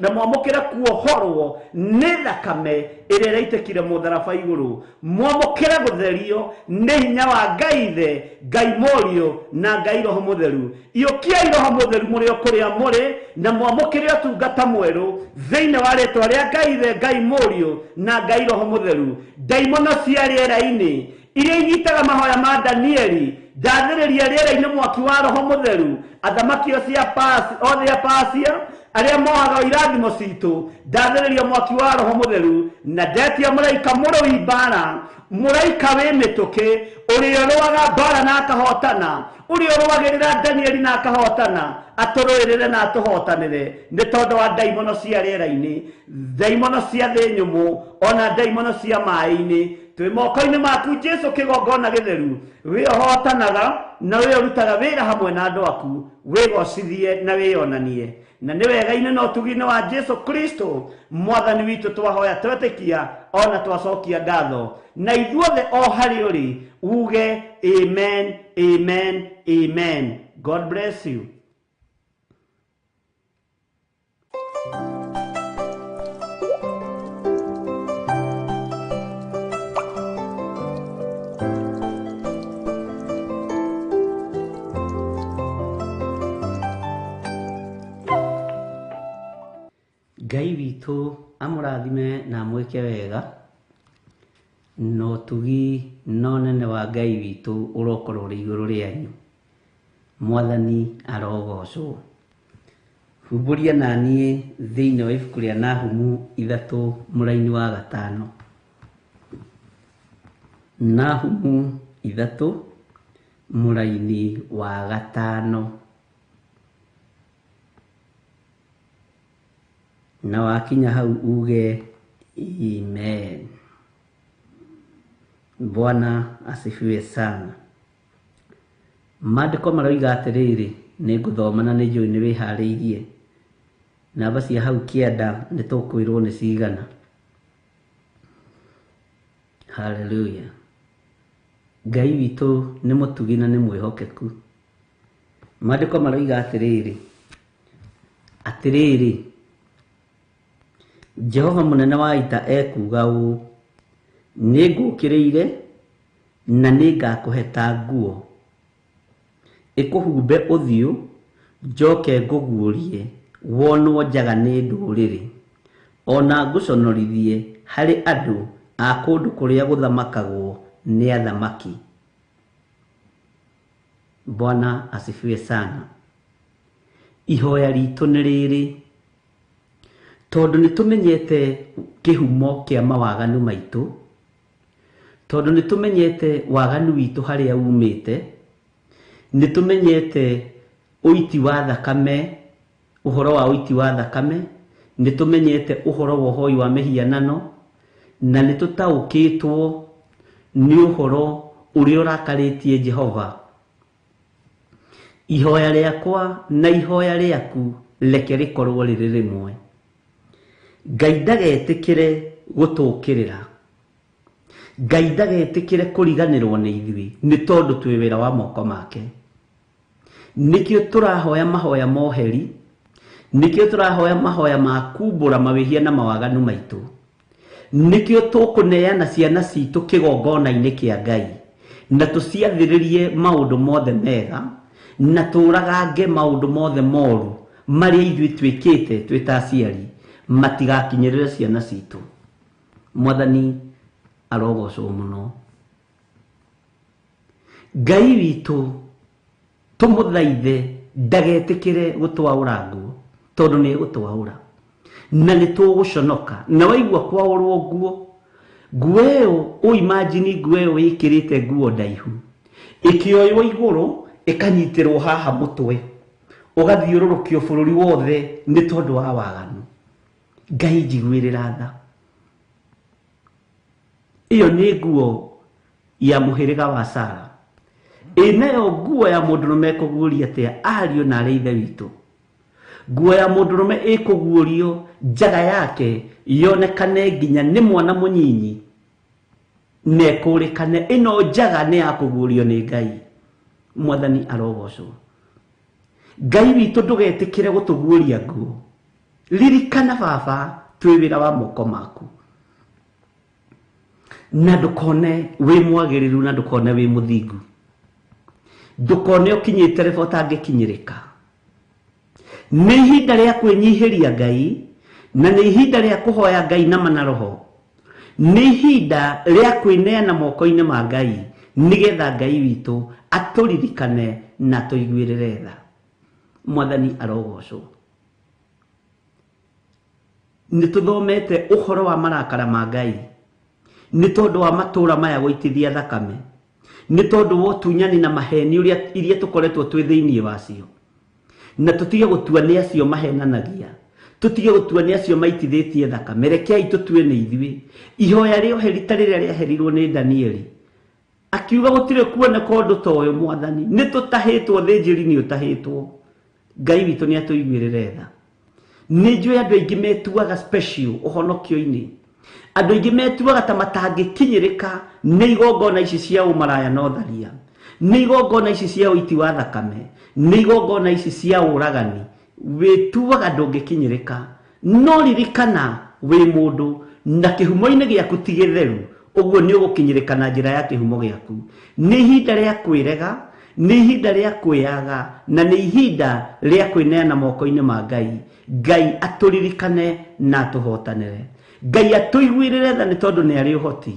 Speaker 6: na mwamũkĩre kuohorwo nĩ thakame ĩrĩa ĩraitĩkire mũtharaba igũrũ, mwamũkĩre gũtherio nĩ hinya wa Ngai Ithe, Ngai Mũriũ na Ngai Roho Mũtheru. Iyũkiai Roho Mũtheru mũrĩ o kũrĩa mũrĩ, na mwamũkĩre ũtungata mwerũ thĩinĩ wa rĩtwa rĩa Ngai Ithe, Ngai Mũriũ na Ngai Roho Mũtheru. Ndaimono cia rĩera-inĩ iria inyitaga mahoya ma Danieli, ndathĩrĩria rĩera-inĩ mwaki wa Roho Mũtheru. Athamaki othe a Pasia arĩa mohaga irathimo citũ, ndathĩrĩria mwaki wa Roho Mũtheru, na ndetia mũraika mũrũi mbara, mũraika wĩ mĩtũkĩ, ũrĩa ũrũaga mbara na akahotana, ũrĩa ũrũagĩrĩra Danieli na akahotana, atũrũĩrĩre na atũhotanĩre nĩ tondũ wa ndaimono cia rĩera-inĩ, ndaimono cia thĩ nyũmũ, ona ndaimono cia maĩ-inĩ. Twĩ moko-inĩ maku Jesũ kĩgongona gĩtheru, wĩhotanaga na wĩrutaga wĩra hamwe na andũ aku, wĩgocithie na wĩonanie. Na nĩ wega-inĩ na ũtugi-inĩ wa Jesũ Kristo mwathani witũ twahoya twetĩkia ona twacokia ngatho. Na ithuothe o harĩ ũrĩ uge amen, amen, amen. God bless you.
Speaker 5: Ngai witũ amũrathime na amwĩke wega, no ũtugi no nene wa Ngai witũ ũrokorwo ũrĩ igũrũ rĩanyu. Mwathani arogocwo. Humbũria na niĩ thĩinĩ wa ibuku rĩa Nahumu 3 mũraini wa 5. Nahumu 3 mũraini wa 5. Na wakinya hau uge amen. Bwana asifiwe sana. Maandĩko maroiga atĩrĩrĩ, nĩ ngũthoma na nĩ njũĩ nĩ wĩharĩirie. Namba cia hau kĩanda nĩ tũkwĩrwo nĩ cigana. Haleluya. Ngai witũ nĩ mũtugi na nĩ mwĩhokeku. Maandĩko maroiga atĩrĩrĩ, Jehova mũnene wa ita ekuga ũũ, nĩ ngũkĩrĩire na nĩ ngakũheta nguo ĩkũhumbe ũthiũ, njoke ngũguũrie wonwo njaga nĩ ndũrĩrĩ, ona ngũconorithie harĩ andũ a kũndũ kũrĩa gũthamakagwo nĩ athamaki. Bwana asifiwe sana. Ihoya ritũ nĩ rĩrĩ, tondũ nĩ tũmenyete kĩhumo kĩa mawaganu maitũ, tondũ nĩ tũmenyete waganu witũ harĩa umĩte, nĩ tũmenyete ũiti wa thakame, ũhoro wa ũiti wa thakame, nĩ tũmenyete ũhoro wa ũhoi wa mĩhianano, na nĩ tũtaũkĩtwo nĩ ũhoro ũrĩa ũrakarĩtie Jehova. Ihoya rĩakwa na ihoya rĩaku reke rĩkorwo rĩrĩ rĩmwe. Ngai ndagetĩkĩre gũtũũkĩrĩra, Ngai ndagetĩkĩre kũriganĩrwo nĩ ithuĩ nĩ tondũ twĩ wĩra wa moko make. Nĩkĩo tũrahoya mahoya moheri, nĩkĩo tũrahoya mahoya ma kumbũra mawĩhia na mawaganu maitũ, nĩkĩo tũkũneana ciana citũ kĩgongona-inĩ kĩa Ngai, na tũciathĩrĩrie maũndũ mothe mega, na tũragange maũndũ mothe moru marĩa ithuĩ twĩkĩte twĩ ta aciari matigakinyĩrĩre ciana citũ. Mwathani arogocwo mũno. Ngai witũ tũmũthaithe ndagetĩkĩre gũtwaũra nguo, tondũ nĩ gũtwaũra na nĩ tũgũconoka. Na waigua kwaũrwo nguo, nguo ĩyo ũimagine nguo ĩyo wĩkĩrĩte nguo ndaihu, ĩkĩoywo igũrũ ĩkanyitĩrwo haha mũtwe, ũgathiũrũrũkio bũrũri wothe nĩ tondũ wa waganu. Ngai njiguĩrĩra tha. Iyo nĩ nguo ya mũhĩrĩga wa Sara. Nayo nguo ya mũndũrũme ĩkũguũria atĩa ariũ na arĩ ithe witũ? Nguo ya mũndũrũme ĩkũguũrio njaga yake yonekane nginya nĩ mwana mũnyinyi, na ĩkũrĩkane ĩno njaga nĩ ya kũguũrio nĩ Ngai. Mwathani arogocwo. Ngai witũ ndũgetĩkĩre gũtũguũria nguo. Ririkana baba, twĩ wĩra wa moko maku, na ndũkone wĩ mwagĩrĩru na ndũkone wĩ mũthingu, ndũkone ũkinyĩte rebo ũtangĩkinyĩrĩka. Nĩ ihinda rĩa kwĩnyihĩria Ngai, na nĩ ihinda rĩa kũhoya Ngai na mana roho. Nĩ ihinda rĩa kwĩneana moko-inĩ ma Ngai, nĩgetha Ngai witũ atũririkane na tũiguĩrĩre tha. Mwathani arogocwo. Nĩ tũthomete ũhoro wa marakara ma Ngai, nĩ tondũ wa matũũra maya gũitithia thakame, nĩ tondũ wa ũtunyani na maheni iria tũkoretwo twĩ thĩinĩ wacio, na tũtige gũtua nĩ acio mahenanagia, tũtige gũtua nĩ acio maitithĩtie thakame. Rekei tũtue nĩ ithuĩ. Ihoya rĩoheri ta rĩrĩa rĩaherirwo nĩ Danieli, akiuga gũtirĩ kuoneka ũndũ ta ũyũ. Mwathani, nĩ tũtahĩtwo, thĩnjĩri nĩ ũtahĩtwo. Ngai witũ nĩ atũiguĩrĩre tha. Nĩ njũĩ andũ aingĩ metuaga special ũhonokio-inĩ, andũ aingĩ metuaga ta matangĩkinyĩrĩka nĩ igongona ici cia ũmaraya na ũtharia, nĩ igongona ici cia ũiti wa thakame, nĩ igongona ici cia ũragani. Wĩtuaga ndũngĩkinyĩrĩka, no ririkana wĩ mũndũ na kĩhumo-inĩ gĩaku ti gĩtheru, ũguo nĩ ũgũkinyĩrĩka na njĩra ya kĩhumo gĩaku. Nĩ ihinda rĩa kwĩrega, nĩ ihinda rĩa kwĩyaga, na nĩ ihinda rĩa kwĩneana moko-inĩ ma Ngai. Ngai atũririkane na atũhotanĩre. Ngai atũiguĩrĩre tha nĩ tondũ nĩ arĩ ũhoti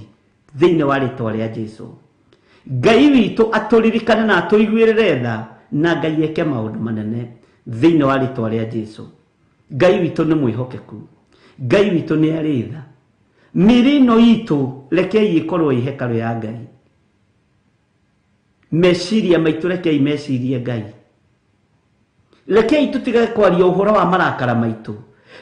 Speaker 5: thĩinĩ wa rĩtwa rĩa Jesũ. Ngai witũ atũririkane na atũiguĩrĩre tha, na Ngai eke maũndũ manene thĩinĩ wa rĩtwa rĩa Jesũ. Ngai witũ nĩ mwĩhokeku, Ngai witũ nĩ arĩ tha. Mĩĩrĩ ĩno itũ rekei ĩkorwo ĩ hekarũ ya Ngai. Meciria maitũ rekei mecirie Ngai. Rekei tũtigage kwaria ũhoro wa marakara maitũ,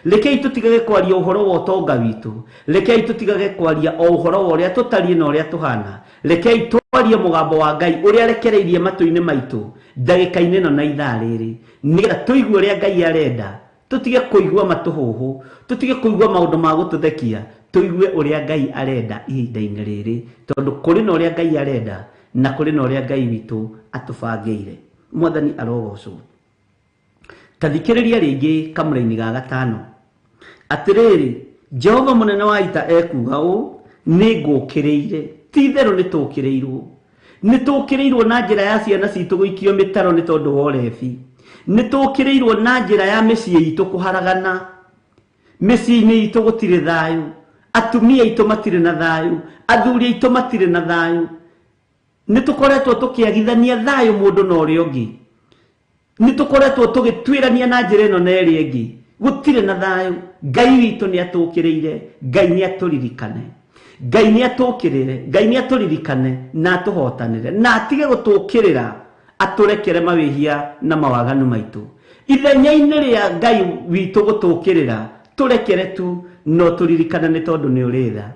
Speaker 5: rekei tũtigage kwaria ũhoro wa ũtonga witũ, rekei tũtigage kwaria o ũhoro wa ũrĩa tũtariĩ na ũrĩa tũhana. Rekei twarie mũgambo wa Ngai ũrĩa arekereirie matũ-inĩ maitũ ndagĩka-inĩ ĩno na ithaa rĩrĩ, nĩgetha tũigue ũrĩa Ngai arenda. Tũtige kũigua matũhũhũ, tũtige kũigua maũndũ ma gũtũthekia, tũigue ũrĩa Ngai arenda ihinda-inĩ rĩrĩ, tondũ kũrĩ na ũrĩa Ngai arenda na kũrĩ na ũrĩa Ngai witũ atũbangĩire. Mwathani arogocwo. Ta thikĩrĩria rĩngĩ kamũra-inĩ ga gatano. Atĩrĩrĩ, Jehova mũnene wa ita ekuga ũũ, nĩ ngũkĩrĩire. Ti itherũ nĩ tũkĩrĩirwo, nĩ tũkĩrĩirwo na njĩra ya ciana citũ gũikio mĩtaro nĩ tondũ wa ũrebi,
Speaker 6: nitukirirwo na njira ya mĩciĩ itu kuharagana. Mĩciĩ-inĩ itu gutire thayu, atumia itu matire na thayu, athuri itu matire na thayu. Nitukoretwo tukiagithania thayu mundu na uria ungi. Nitukoretwo tugitwirania na njira ino na ĩrĩa ĩngĩ, gutire na thayu. Ngai witu ni atukirire, Ngai ni aturirikane, Ngai ni atukirire, Ngai ni aturirikane na atuhotanire, na atige gutukirira, aturekere mawihia na mawaganu maitu. Ithenya-inĩ rĩa Ngai witu gutukirira, turekere tu no turirikane ni tondu ni uritha.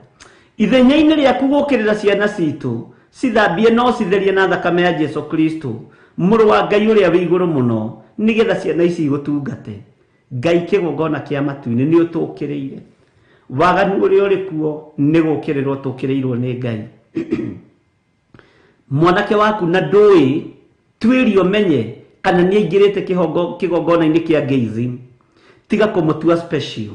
Speaker 6: Ithenya-inĩ rĩaku gukirira ciana citu, cithambie no citherie na thakame ya Jesu Kristo, mũrũ wa Ngai ũrĩa wĩ igũrũ mũno, nigetha ciana ici igũtungate. Ngai kĩgongona kĩa matu-inĩ nĩ ũtũkĩrĩire. Waganu ũrĩa ũrĩ kuo nĩ gũkĩrĩrwo tũkĩrĩirwo nĩ Ngai. Mwanake waku na ndũĩ, twĩrio menye kana nĩ aingĩrĩte kĩgongona-inĩ kĩa Ngeizim, tiga kũmũtua special.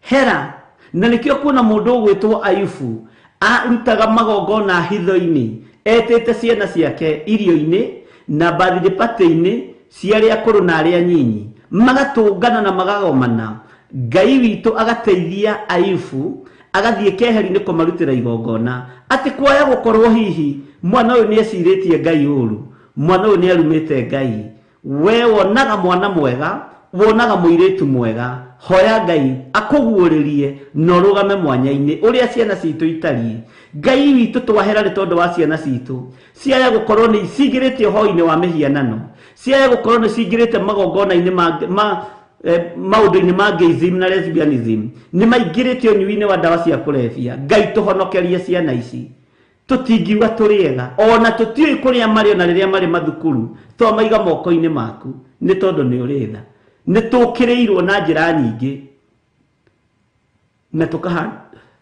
Speaker 6: Hera, na nĩkĩo kuona mũndũ ũgwĩtwo Ayubu arutaga magongona hitho-inĩ, etĩte ciana ciake irio-inĩ na birthday party-inĩ cia arĩa akũrũ na arĩa anyinyi, magatũngana na magagomana. Ngai witũ agateithia Ayubu, agathiĩ keheri-inĩ kũmarutĩra igongona, atĩ kwaya gũkorwo hihi mwana ũyũ nĩ ecirĩtie Ngai ũru, mwana ũyũ nĩ arumĩte Ngai. We wonaga mwana mwega, wonaga mũirĩtu mwega, hoya Ngai akũguũrĩrie na ũrũgame mwanya-inĩ ũrĩa ciana citũ itariĩ. Ngai witũ twahera nĩ tondũ wa ciana citũ ciaya gũkorwo nĩ cingĩrĩte ũhoro-inĩ wa mĩhianano, ciaya gũkorwo nĩ cingĩrĩte magongona-inĩ maũndũ-inĩ ma Ngeizim na lesbianism, nĩ maingĩrĩte ũnyui-inĩ wa ndawa cia kũrebia. Ngai tũhonokerie ciana ici, tũtingiuga tũrĩega, ona tũtiũĩ kũrĩa marĩ ona rĩrĩa marĩ mathukuru, twamaiga moko-inĩ maku nĩ tondũ nĩ ũrĩ tha. Nĩ tũkĩrĩirwo na njĩra nyingĩ na tũkahana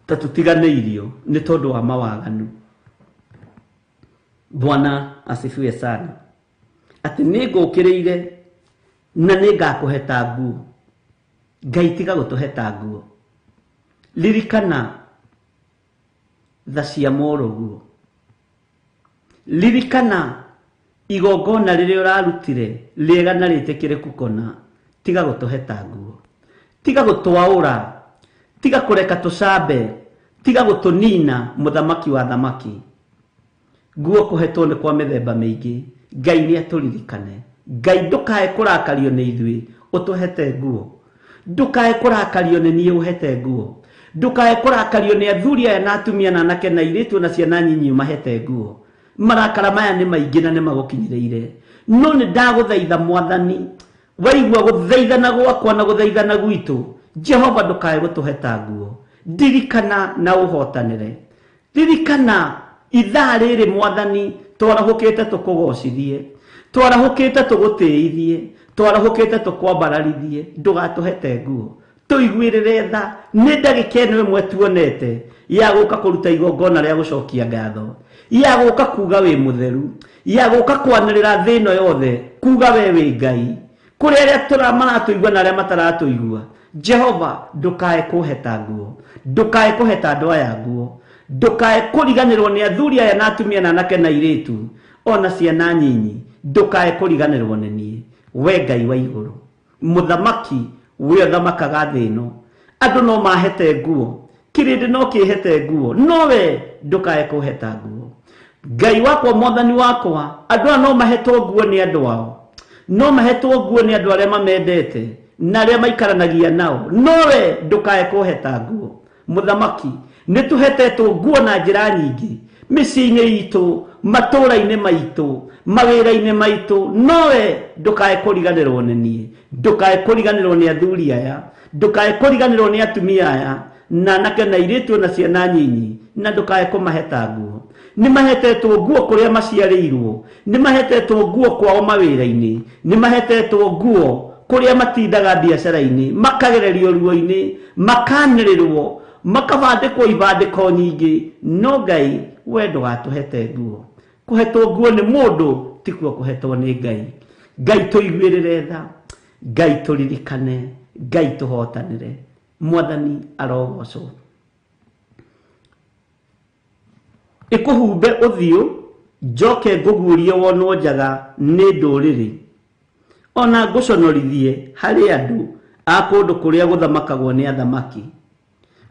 Speaker 6: ta tũtiganĩirio nĩ tondũ wa mawaganu. Bwana asifiwe sana. Atĩ nĩ ngũkĩrĩire na nĩ ngakũhe ta nguo. Ngai tiga gũtũhe ta nguo. Ririkana tha cia mũrũguo. Ririkana igongona rĩrĩa ũrarutire rĩega na rĩtĩkĩrĩku kũna. Tiga gũtũhe ta nguo. Tiga gũtwaũra. Tiga kũreka tũcambe. Tiga gũtũnina mũthamaki wa thamaki. Nguo kũhetwo nĩ kwa mĩthemba mĩingĩ. Ngai nĩ atũririkane. Ngai ndũkae kũrakario nĩ ithuĩ ũtũhete nguo. Ndũkae kũrakario nĩ niĩ ũhete nguo. Ndũkae kũrakario nĩ athuri aya na atumia na anake na airĩtu na ciana nyinyi mahete nguo. Marakara maya nĩ maingĩ na nĩ magũkinyĩrĩire. No nĩ ndagũthaitha Mwathani, waigua gũthaithana gwakwa na gũthaithana gwitũ, Jehova ndũkae gũtũhe ta nguo. Ndirikana na ũhotanĩre. Ndirikana ithaa rĩrĩ Mwathani twarahũkĩte tũkũgocithie, twarahũkĩte tũgũtĩithie, twarahũkĩte tũkwambararithie. Ndũgatũhete nguo. Tũiguĩrĩre tha. Nĩ ndagĩka ĩno ĩmwe tuonete ya gũka kũruta igongona rĩa gũcokia ngatho, ya gũka kuga wĩ mũtheru, ya gũka kwanĩrĩra thĩ ĩno yothe kuga we wĩ Ngai kũrĩ arĩa maratũigua na arĩa mataratũigua. Jehova ndũkae kũhe ta nguo, ndũkae kũhe ta andũ aya nguo, ndũkae kũriganĩrwo nĩ athuri aya na atumia na anake na airĩtu ona ciana nyinyi. Ndũkae kũriganĩrwo nĩ niĩ, we Ngai wa igũrũ, mũthamaki we ũthamakaga thĩ ĩno. Andũ no mahete nguo, kĩrĩndĩ no kĩhete nguo, no we ndũkae kũhe ta nguo. Ngai wakwa, Mwathani wakwa, andũ aya no mahetwo nguo nĩ andũ ao, no mahetwo nguo nĩ andũ arĩa mamendete na arĩa maikaranagia nao, no we ndũkae kũhe ta nguo. Mũthamaki, nĩ tũhetetwo nguo na njĩra nyingĩ mĩciĩ-inĩ itũ, matũũra-inĩ maitũ, mawĩra-inĩ maitũ, no we ndũkae kũriganĩrwo nĩ niĩ, ndũkae kũriganĩrwo nĩ athuri aya, ndũkae kũriganĩrwo nĩ atumia aya na anake na airĩtu na ciana nyinyi, na ndũkae kũmahe ta nguo. Nĩ mahetetwo nguo kũrĩa maciarĩirwo, nĩ mahetetwo nguo kwao mawĩra-inĩ, nĩ mahetetwo nguo kũrĩa matindaga biacara-inĩ, makagererio ruo-inĩ, makanĩrĩrwo, makabandĩkwo ibandĩko nyingĩ. No Ngai, we ndũgatũhete nguo. Kũhetwo nguo nĩ mũndũ, tikuo kũhetwo nĩ Ngai. Ngai tũiguĩrĩre tha, Ngai tũririkane, Ngai tũhotanĩre. Mwathani arogocwo. Ĩkũhumbe ũthiũ, njoke ngũguũrie wonwo njaga nĩ ndũrĩrĩ.
Speaker 5: ona ngũconorithie harĩ andũ a kũndũ kũrĩa gũthamakagwo nĩ athamaki.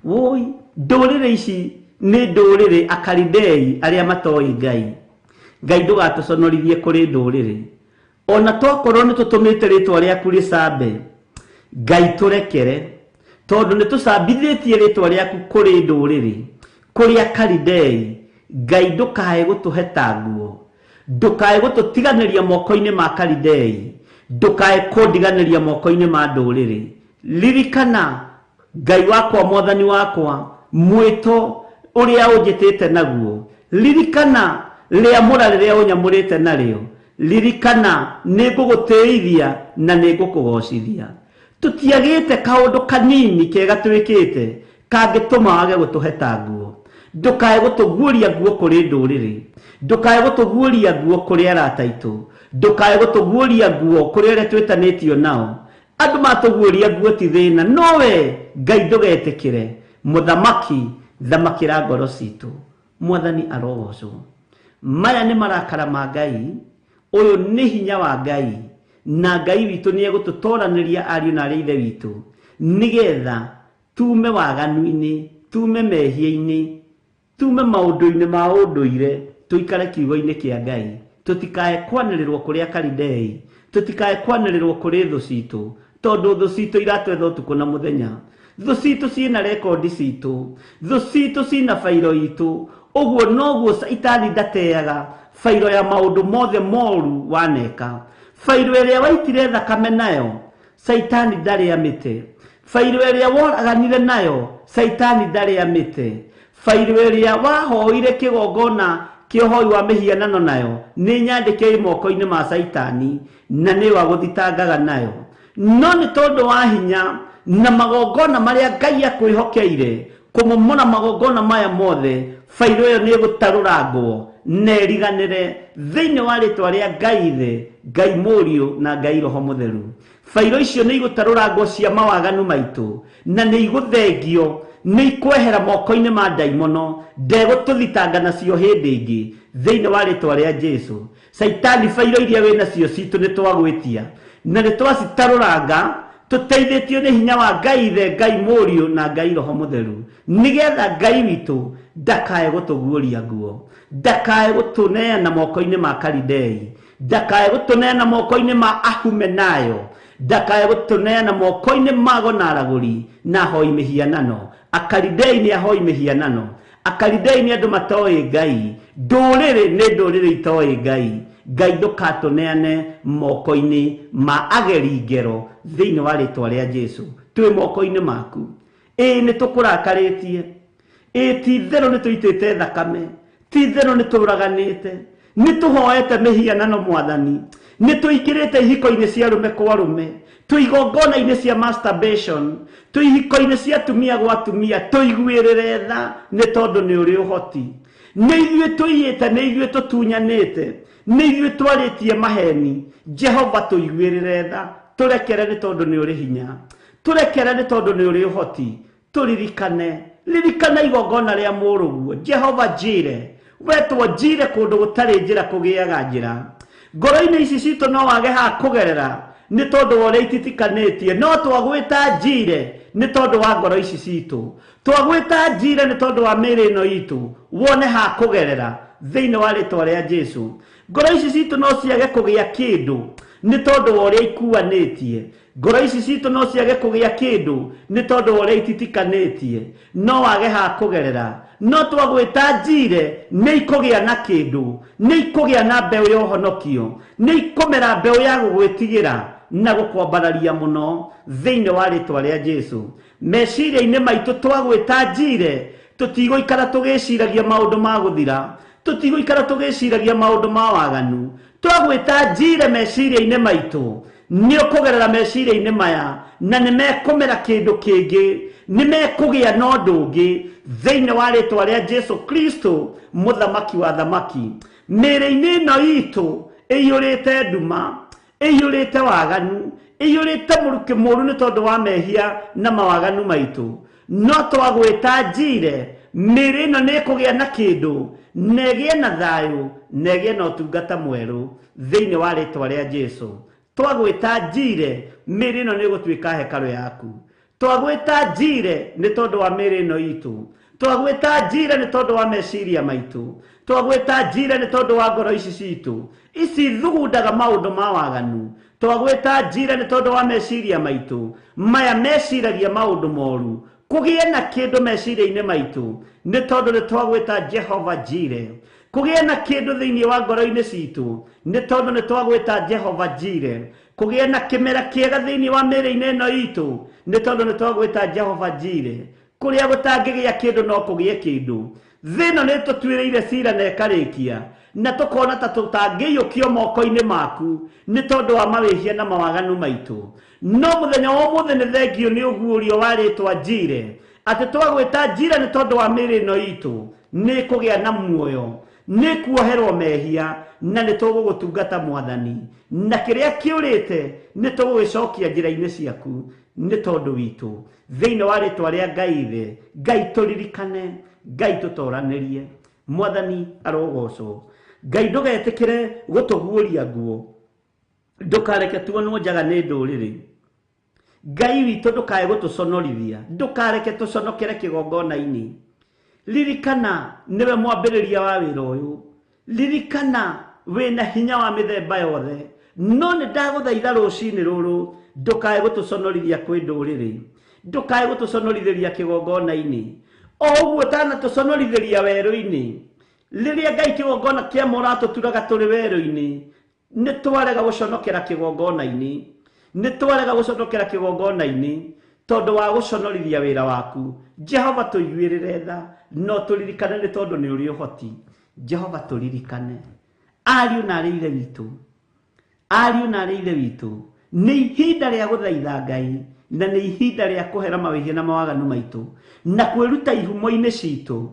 Speaker 5: Woi, ndũrĩrĩ ici nĩ ndũrĩrĩ Akalidei arĩa matoĩ Ngai. Ngai ndũgatũconorithie kũrĩ ndũrĩrĩ. Ona twakorwo nĩ tũtũmĩte rĩtwa rĩaku rĩcambe, Ngai tũrekere, tondũ nĩ tũcambithĩtie rĩtwa rĩaku kũrĩ ndũrĩrĩ, kũrĩ Akalidei. Ngai ndũkae gũtũhe ta nguo, ndũkae gũtũtiganĩria moko-inĩ ma Akalidei, ndũkae kũndiganĩria moko-inĩ ma ndũrĩrĩ. Ririkana Ngai wakwa, Mwathani wakwa, mwĩto ũrĩa ũnjĩtĩte naguo. Ririkana rĩamũra rĩrĩa ũnyamũrĩte narĩo. Ririkana nĩ ngũgũtĩithia na nĩ ngũkũgocithia. Tũtiagĩte kaũndũ kanini kega twĩkĩte kangĩtũma wage gũtũhe ta nguo. Ndũkae gũtũguũria nguo kũrĩ ndũrĩrĩ, ndũkae gũtũguũria nguo kũrĩ arata aitũ, ndũkae gũtũguũria nguo kũrĩ arĩa twĩtanĩtio nao. Andũ matũguũria nguo ti thĩna, nowe Ngai ndũgetĩkĩre. Mũthamaki, thamakĩra ngoro citũ. Mwathani arogocwo. Maya nĩ marakara ma Ngai, ũyũ nĩ hinya wa Ngai, na Ngai witũ nĩ egũtũtooranĩria ariũ na arĩa ithe witũ, nĩgetha tume waganu-inĩ, tume mehia-inĩ, tume maũndũ-inĩ ma ũndũire, tũikare kiugo-inĩ kĩa Ngai. Tũtikae kwanĩrĩrwo kũrĩ Akalidei, tũtikae kwanĩrĩrwo kũrĩ thũ citũ, tondũ thũ citũ iratwetha ũtukũ na mũthenya. Thũ citũ ciĩna rekondi citũ, thũ citũ ciĩna fairo itũ. Ũguo noguo Saitani ndateaga fairo ya maũndũ mothe moru waneka. Fairo ĩrĩa waitire thakame nayo, Saitani ndarĩ amĩte. Fairo ĩrĩa woraganire nayo, Saitani ndarĩ amĩte. Fairo ĩrĩa wahoire kĩgongona kĩa ũhoi wa mĩhianano nayo, nĩ nyandĩke moko-inĩ ma Saitani, na nĩ wa gũthitangaga nayo. No nĩ tondũ wa hinya na magongona marĩa Ngai akwĩhokeire, kũmomora magongona maya mothe, fairo ĩyo nĩ ĩgũtarũrangwo na ĩriganĩre thĩinĩ wa rĩtwa rĩa Ngai Ithe, Ngai Mũriũ na Ngai Roho Mũtheru. Fairo icio nĩ igũtarũrangwo cia mawaganu maitũ, na nĩ igũthengio, nĩ ikwehera moko-inĩ ma ndaimono, ndegũtũthitanga nacio hĩndĩ ĩngĩ thĩinĩ wa rĩtwa rĩa Jesũ. Saitani, fairo iria wĩ nacio citũ nĩ twagwĩtia na nĩ twacitarũranga, tũteithĩtio nĩ hinya wa Ngai Ithe, Ngai Mũriũ na Ngai Roho Mũtheru, nĩgetha Ngai witũ ndakae gũtũguũria nguo, ndakae gũtũneana moko-inĩ ma Akalidei, ndakae gũtũneana moko-inĩ ma Ahumenayo, ndakae gũtũneana moko-inĩ ma gonaragũri na ahoi mĩhianano. Akalidei nĩ ahoi mĩhianano, Akalidei nĩ andũ matoĩ Ngai, ndũrĩrĩ nĩ ndũrĩrĩ itoĩ Ngai. Ngai ndũkatũneane moko-inĩ ma ageri ngero thĩinĩ wa rĩtwa rĩa Jesũ. Twĩ moko-inĩ maku. Nĩ tũkũrakarĩtie, ti itherũ nĩ tũitĩte thakame, ti itherũ nĩ tũraganĩte, nĩ tũhoete mĩhianano Mwathani, nĩ tũingĩrĩte ihiko-inĩ cia rũme kwa rũme, tũigongona-inĩ cia masturbation, tũihiko-inĩ cia tumia gwa tumia, tũiguĩrĩre tha nĩ tondũ nĩ ũrĩ ũhoti. Nĩ ithuĩ tũiyĩte, nĩ ithuĩ tũtunyanĩte, nĩ ithuĩ twarĩtie maheni. Jehova, tũiguĩrĩre tha, tũrekere nĩ tondũ nĩ ũrĩ hinya, tũrekere nĩ tondũ nĩ ũrĩ ũhoti. Tũririkane, ririkana igongona rĩa mũrũguo. Jehova, njĩre, wetwo njĩre kũndũ gũtarĩ njĩra kũgĩaga njĩra. Ngoro-inĩ ici citũ no wage ha kũgerera nĩ tondũ wa ũrĩa ititikanĩtie, no twagwĩta njĩre nĩ tondũ wa ngoro ici citũ, twagwĩta njĩre nĩ tondũ wa mĩĩrĩ ĩno itũ, wone ha kũgerera thĩinĩ wa rĩtwa rĩa Jesũ. Ngoro ici citũ no ciage kũgĩa kĩndũ nĩ tondũ wa ũrĩa ikuanĩtie. Ngoro ici citũ no ciage kũgĩa kĩndũ nĩ tondũ wa ũrĩa ititikanĩtie, no wage ha kũgerera. No twagwĩta njĩre nĩ ikũgĩa na kĩndũ, nĩ ikũgĩa na mbeũ ya ũhonokio, nĩ ikũmera mbeũ ya gũgwĩtigĩra na gũkwambararia mũno thĩinĩ wa rĩtwa rĩa Jesũ. Meciria-inĩ maitũ twagwĩta njĩre, tũtigũikara tũgĩciragia maũndũ ma gũthira, tũtigũikara tũgĩciragia maũndũ ma waganu. Twagwĩta njĩre meciria-inĩ maitũ, nĩ ũkũgerera meciria-inĩ maya na nĩ mekũmera kĩndũ kĩngĩ, nĩ mekũgĩa na ũndũ ũngĩ thĩinĩ wa rĩtwa rĩa Jesũ Kristo, mũthamaki wa thamaki. Mĩĩrĩ-inĩ ĩno itũ ĩiyũrĩte nduma, ĩiyũrĩte waganu, ĩiyũrĩte mũrukĩ mũru nĩ tondũ wa mehia na mawaganu maitũ. No twagwĩta njĩre, mĩĩrĩ ĩno nĩ ĩkũgĩa na kĩndũ, na ĩgĩe na thayũ, na ĩgĩe na ũtungata mwerũ thĩinĩ wa rĩtwa rĩa Jesũ.
Speaker 6: twagwĩta njire mĩĩrĩ ĩno nĩ gũtuĩka hekarũ yaku, twagwĩta njire nĩ tondũ wa mĩĩrĩ ĩno itũ, twagwĩta njire nĩ tondũ wa meciria maitũ, twagwĩta njire nĩ tondũ wa ngoro ici citũ ici thugundaga maũndũ ma waganu, twagwĩta njire nĩ tondũ wa meciria maitũ maya meciragia maũndũ moru, kũgĩe na kĩndũ meciria-inĩ maitũ nĩ tondũ nĩ twagwĩta Jehova Jire, kũgĩe na kĩndũ thĩinĩ wa ngoro-inĩ citũ nĩ tondũ nĩ twagwĩta Jehova Jire, kũgĩe na kĩmera kĩega thĩinĩ wa mĩĩrĩ-inĩ ĩno itũ nĩ tondũ nĩ twagwĩta Jehova Jire, kũrĩa gũtangĩgĩa kĩndũ no kũgĩe kĩndũ. Thĩ ĩno nĩ tũtuĩrĩire cira na ĩkarĩkia na tũkona ta tũtangĩiyũkio moko-inĩ maku nĩ tondũ wa mawĩhia na mawaganu maitũ, no mũthenya wa ũmũthĩ nĩ thengio nĩ ũguũrio wa rĩtwa Jire, atĩ twagwĩta Jire nĩ tondũ wa mĩĩrĩ ĩno itũ nĩ kũgĩa na muoyo, nĩ kuoherwo mehia na nĩ tũgũgũtungata Mwathani, na kĩrĩa kĩũrĩte nĩ tũgũgĩcokia njĩra-inĩ ciaku nĩ tondũ witũ, thĩinĩ wa rĩtwa rĩa Ngai thĩ. Ngai tũririkane, Ngai tũtoranĩrie, Mwathani arogocwo. Ngai ndũgetĩkĩre gũtũguũria nguo, ndũkareke tuonwo njaga nĩ ndũrĩrĩ. Ngai witũ ndũkae gũtũconorithia, ndũkareke tũconokere kĩgongona-inĩ. Ririkana nĩwe mwambĩrĩria wa wĩra ũyũ, ririkana wĩna hinya wa mĩthemba yothe, no nĩ ndagũthaitha rũcinĩ rũrũ ndũkae gũtũconorithia kwĩ ndũrĩrĩ, ndũkae gũtũconorithĩria kĩgongona-inĩ, o ũguo ũtanatũconorithĩria werũ-inĩ. Rĩrĩa Ngai kĩgongona kĩa ma ũratũturaga tũrĩ werũ-inĩ, nĩ twarega gũconokera kĩgongona-inĩ, nĩ twarega gũconokera kĩgongona-inĩ tondũ wa gũconorithia wĩra waku. Jehova tũiguĩrĩre tha, no tũririkane nĩ tondũ nĩ ũrĩ ũhoti. Jehova tũririkane, ariũ na arĩ ithe witũ, ariũ na arĩ ithe witũ, nĩ ihinda rĩa gũthaitha Ngai na nĩ ihinda rĩa kũhera mawĩhia na mawaganu maitũ na kwĩruta ihumo-inĩ citũ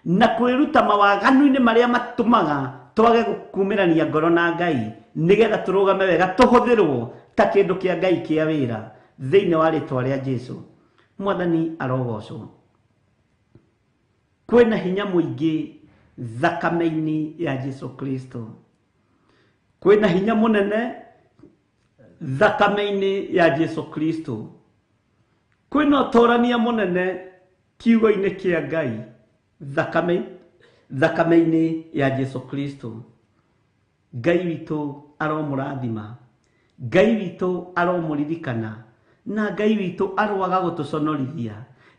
Speaker 6: na kwĩruta mawaganu-inĩ marĩa matũmaga twage kumĩrania ngoro na Ngai, nĩgetha tũrũgame wega, tũhũthĩrwo ta kĩndũ kĩa Ngai kĩa wĩra thĩinĩ wa rĩtwa rĩa Jesũ. Mwathani arogocwo. Kwĩna hinya mũingĩ thakame-inĩ ya Jesũ Kristo, kwĩna hinya mũnene thakame-inĩ ya Jesũ Kristo, kwĩna ũtorania mũnene kiugo-inĩ kĩa Ngai thakame-inĩ ya Jesũ Kristo. Ngai witũ aromũrathima, Ngai witũ aromũririkana, na Ngai witũ aroaga gũtũconorithia,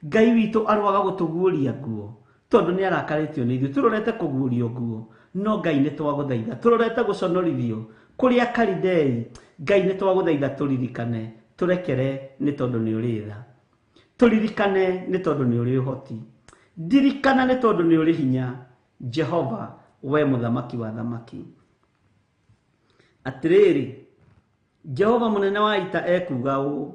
Speaker 6: Ngai witũ aroaga gũtũguũria nguo tondũ nĩ arakarĩtio nĩ ithuĩ. Tũrorete kũguũrio nguo, no Ngai nĩ twagũthaitha. Tũrorete gũconorithio kũrĩa Kalidei, Ngai nĩ twagũthaitha tũririkane, tũrekere nĩ tondũ nĩ ũrĩ tha, tũririkane nĩ tondũ nĩ ũrĩ ũhoti, ndirikana nĩ tondũ nĩ ũrĩ hinya. Jehova, we mũthamaki wa thamaki. Atĩrĩrĩ, Jehova mũnene wa ita ekuga ũũ: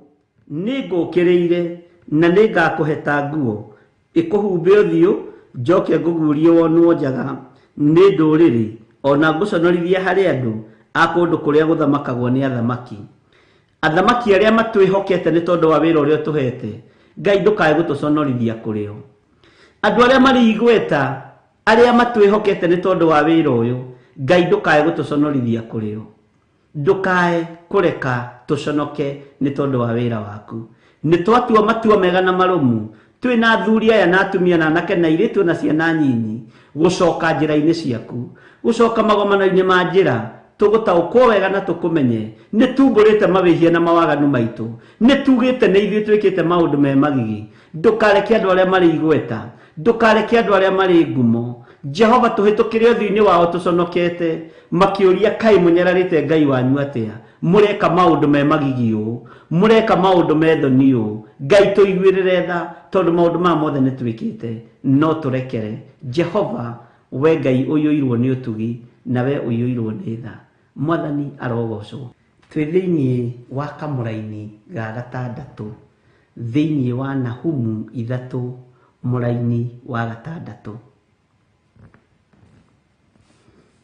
Speaker 6: nĩ ngũkĩrĩire na nĩ ngakũheta nguo ĩkũhumbe ũthiũ, njoke ngũguũrie wonwo njaga nĩ ndũrĩrĩ, ona ngũconorithia harĩ andũ a kũndũ kũrĩa gũthamakagwo nĩ athamaki. Athamaki arĩa matwĩhokete nĩ tondũ wa wĩra ũrĩa tũhete, Ngai ndũkae gũtũconorithia kũrĩo. Andũ arĩa marĩ igweta, arĩa matwĩhokete nĩ tondũ wa wĩra ũyũ, Ngai ndũkae gũtũconorithia kũrĩo. Ndũkae kũreka tũconoke nĩ tondũ wa wĩra waku. Nĩ twatua matua mega na marũmu, twĩna athuri aya na atumia na anake na airĩtu na ciana nyinyi, gũcoka njĩra-inĩ ciaku, gũcoka magomano-inĩ ma njĩra, tũgũtaũkwo wega na tũkũmenye. Nĩ tumbũrĩte mawĩhia na mawaganu maitũ, nĩ tugĩte nĩ ithuĩ twĩkĩte maũndũ me magigi. Ndũkareke andũ arĩa marĩ igweta, ndũkareke andũ arĩa marĩ ngumo, Jehova tũhĩtũkĩre ũthiũ-inĩ wao tũconokete, makĩũria kaĩ mũnyararĩte Ngai wanyu atĩa, mũreka maũndũ me magigi ũũ, mũreka maũndũ me thoni ũũ. Ngai tũiguĩrĩre tha tondũ maũndũ maya mothe nĩ twĩkĩte, no tũrekere. Jehova, we Ngai ũiyũirwo nĩ ũtugi, na we ũiyũirwo nĩ tha. Mwathani arogocwo. Twĩ thĩinĩ wa kamũra-inĩ ga gatandatũ, thĩinĩ wa Nahumu 3 mũra-inĩ wa gatandatũ.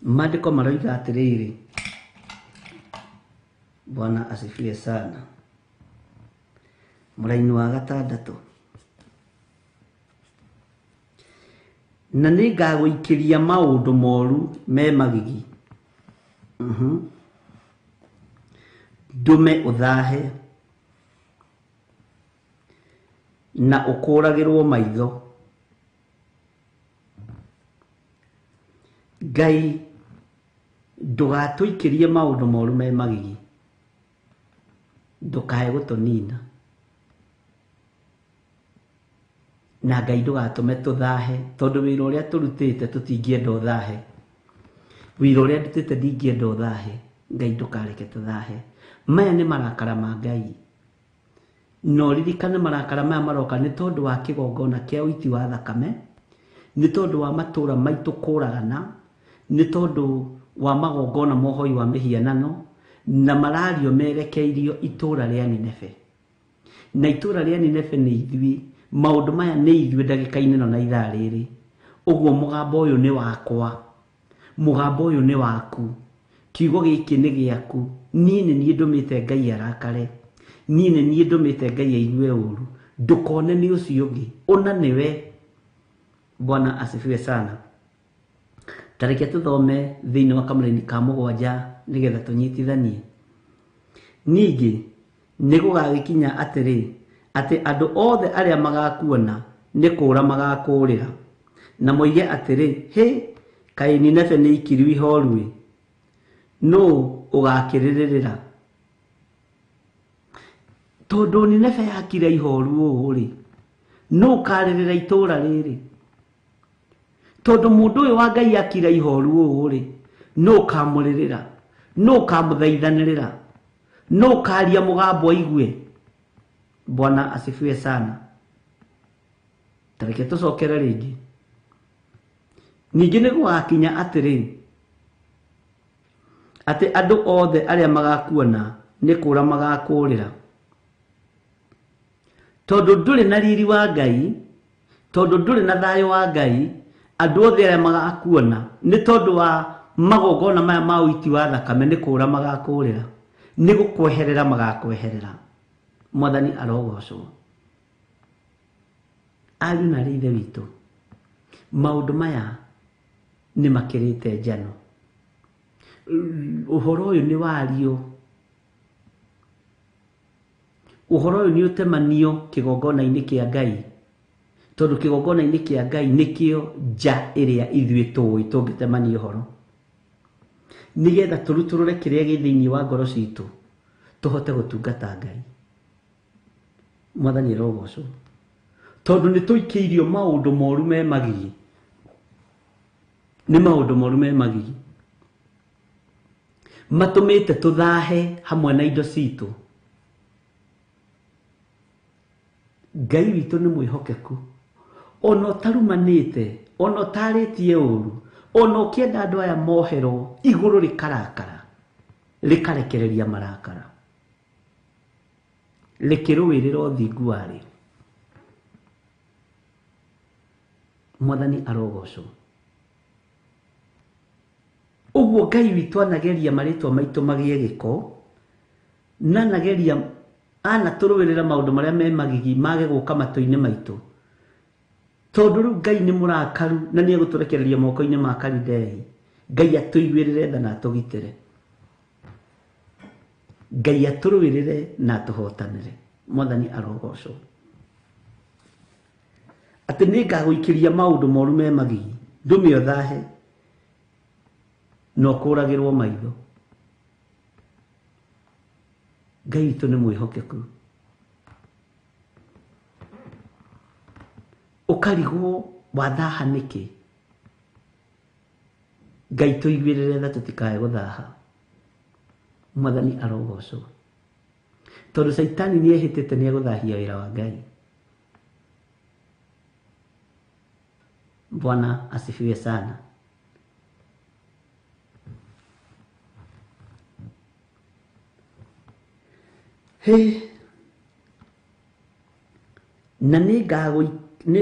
Speaker 6: Maandĩko maroiga atĩrĩrĩ, Bwana asifiwe sana. Mũra-inĩ wa gatandatũ: na nĩ ngagũikĩria maũndũ moru me magigi,
Speaker 5: ndume uthahe na ukuragirwo maitho. Ngai ndugatuikirie maundu moru me magigi, ndukae gutunina, na Ngai ndugatume tuthahe, tondu wira uria turutite tutingienda uthahe. Wira uria ndutite ndingienda uthahe. Ngai ndukareke tuthahe. Maya ni marakara ma Ngai, no ririkane marakara maya maroka ni tondu wa kigongona kia uiti wa thakame, ni tondu wa matura maitu kuragana, ni tondu wa magongona mohoi wa mihianano, na marario merekeirio itura ria Nineve. Na itura ria Nineve ni ithui, maundu maya ni ithui ndagika-ini no na ithaa riri. Uguo mugambo uyu ni wakwa, mugambo uyu ni waku, kiugo giki ni giaku. Nie ni nie ndumite Ngai arakare, nie ni nie ndumite Ngai aigue uru. Ndukone ni ucio ungi, una niwe. Bwana asifiwe sana. Tareke tuthome thiini wa kamureni ka mugwanja nigetha tunyitithanie. Ningi ni gugagikinya atiri ati andu othe aria magakuona ni kura magakurira, na moige atiri he kai Nineve ni ikiriu ihorui, no ugakiririra. Tondu Nineve yakira ihoru uri, no ukaririra itura riri. Tondu mundu uyu wa Ngai akira ihoru uri, no ukamuririra, no ukamuthaithanirira, no ukaria mugambo aigue. Bwana asifiwe sana. Tareke tucokere ringi. Ningi ni gugakinya atiri ati andu othe aria magakuona ni kura magakurira. Tondu nduri na riri wa Ngai, tondu nduri na thayo wa Ngai, andu othe aria magakuona ni tondu wa magongona maya ma uiti wa thakame ni kura magakurira, ni gukweherera magakweherera. Mwathani arogocwo. Ariu na rithe witu, maundu maya ni makirite njano. Uhoro uyu ni wario, uhoro uyu ni utemanio kigongona-ini kia Ngai, tondu kigongona-ini kia Ngai nikio nja iria ithui tui tungitemanio uhoro, nigetha turuturure kiria gi thiini wa ngoro citu tuhote gutungata Ngai. Mwathani arogocwo. Tondu ni tuikiirio maundu moru me magigi, ni maundu moru me magigi matumite tuthahe hamwe na indo citu. Ngai witu ni mwihokeku, ono tarumanite, ono taritie uru, ono kienda andu aya mohero iguru rikarakara, rikarekereria marakara, rikiruwirira uthingu wari. Mwathani arogocwo. Uguo Ngai witu anageria maritwa maitu magie giko, na nageria anaturuwirira maundu maria me magigi mage guka matu-ini maitu. Tondu riu Ngai ni murakaru na ni eguturekereria moko-ini ma Kalidei. Ngai atuiguirire tha na atugitire. Ngai aturuwirire na atuhotanire. Mwathani arogocwo. Ati ni ngaguikiria maundu moru me magigi, ndumi othahe no kuragirwo maitho. Ngai witu ni mwihokeku. Ukarigwo wathaha niki? Ngai tuiguirire tha tutikae guthaha. Mwathani arogocwo. Tondu Saitani ni ehitite ni eguthahia wira wa Ngai. Bwana asifiwe sana. He na ni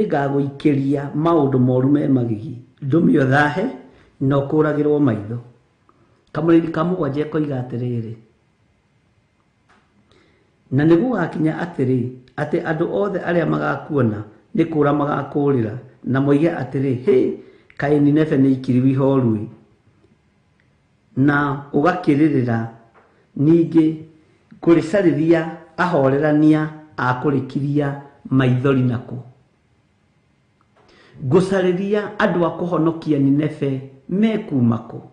Speaker 5: ngaguikiria maundu moru me magigi, ndumi othahe no kuragirwo maitho. Kamureni ka mugwanja koiga atiriri, na ni gugakinya atiri ati andu othe aria magakuona ni kura magakurira, na moige atiri he kai Nineve ni ikiriu ihorui, na ugakiririra. Ningi
Speaker 6: ngũrĩcarĩria ahorerania akũrĩkiria maithori naku. Ngũcarĩria andũ a kũhonokia Nineve mekumako.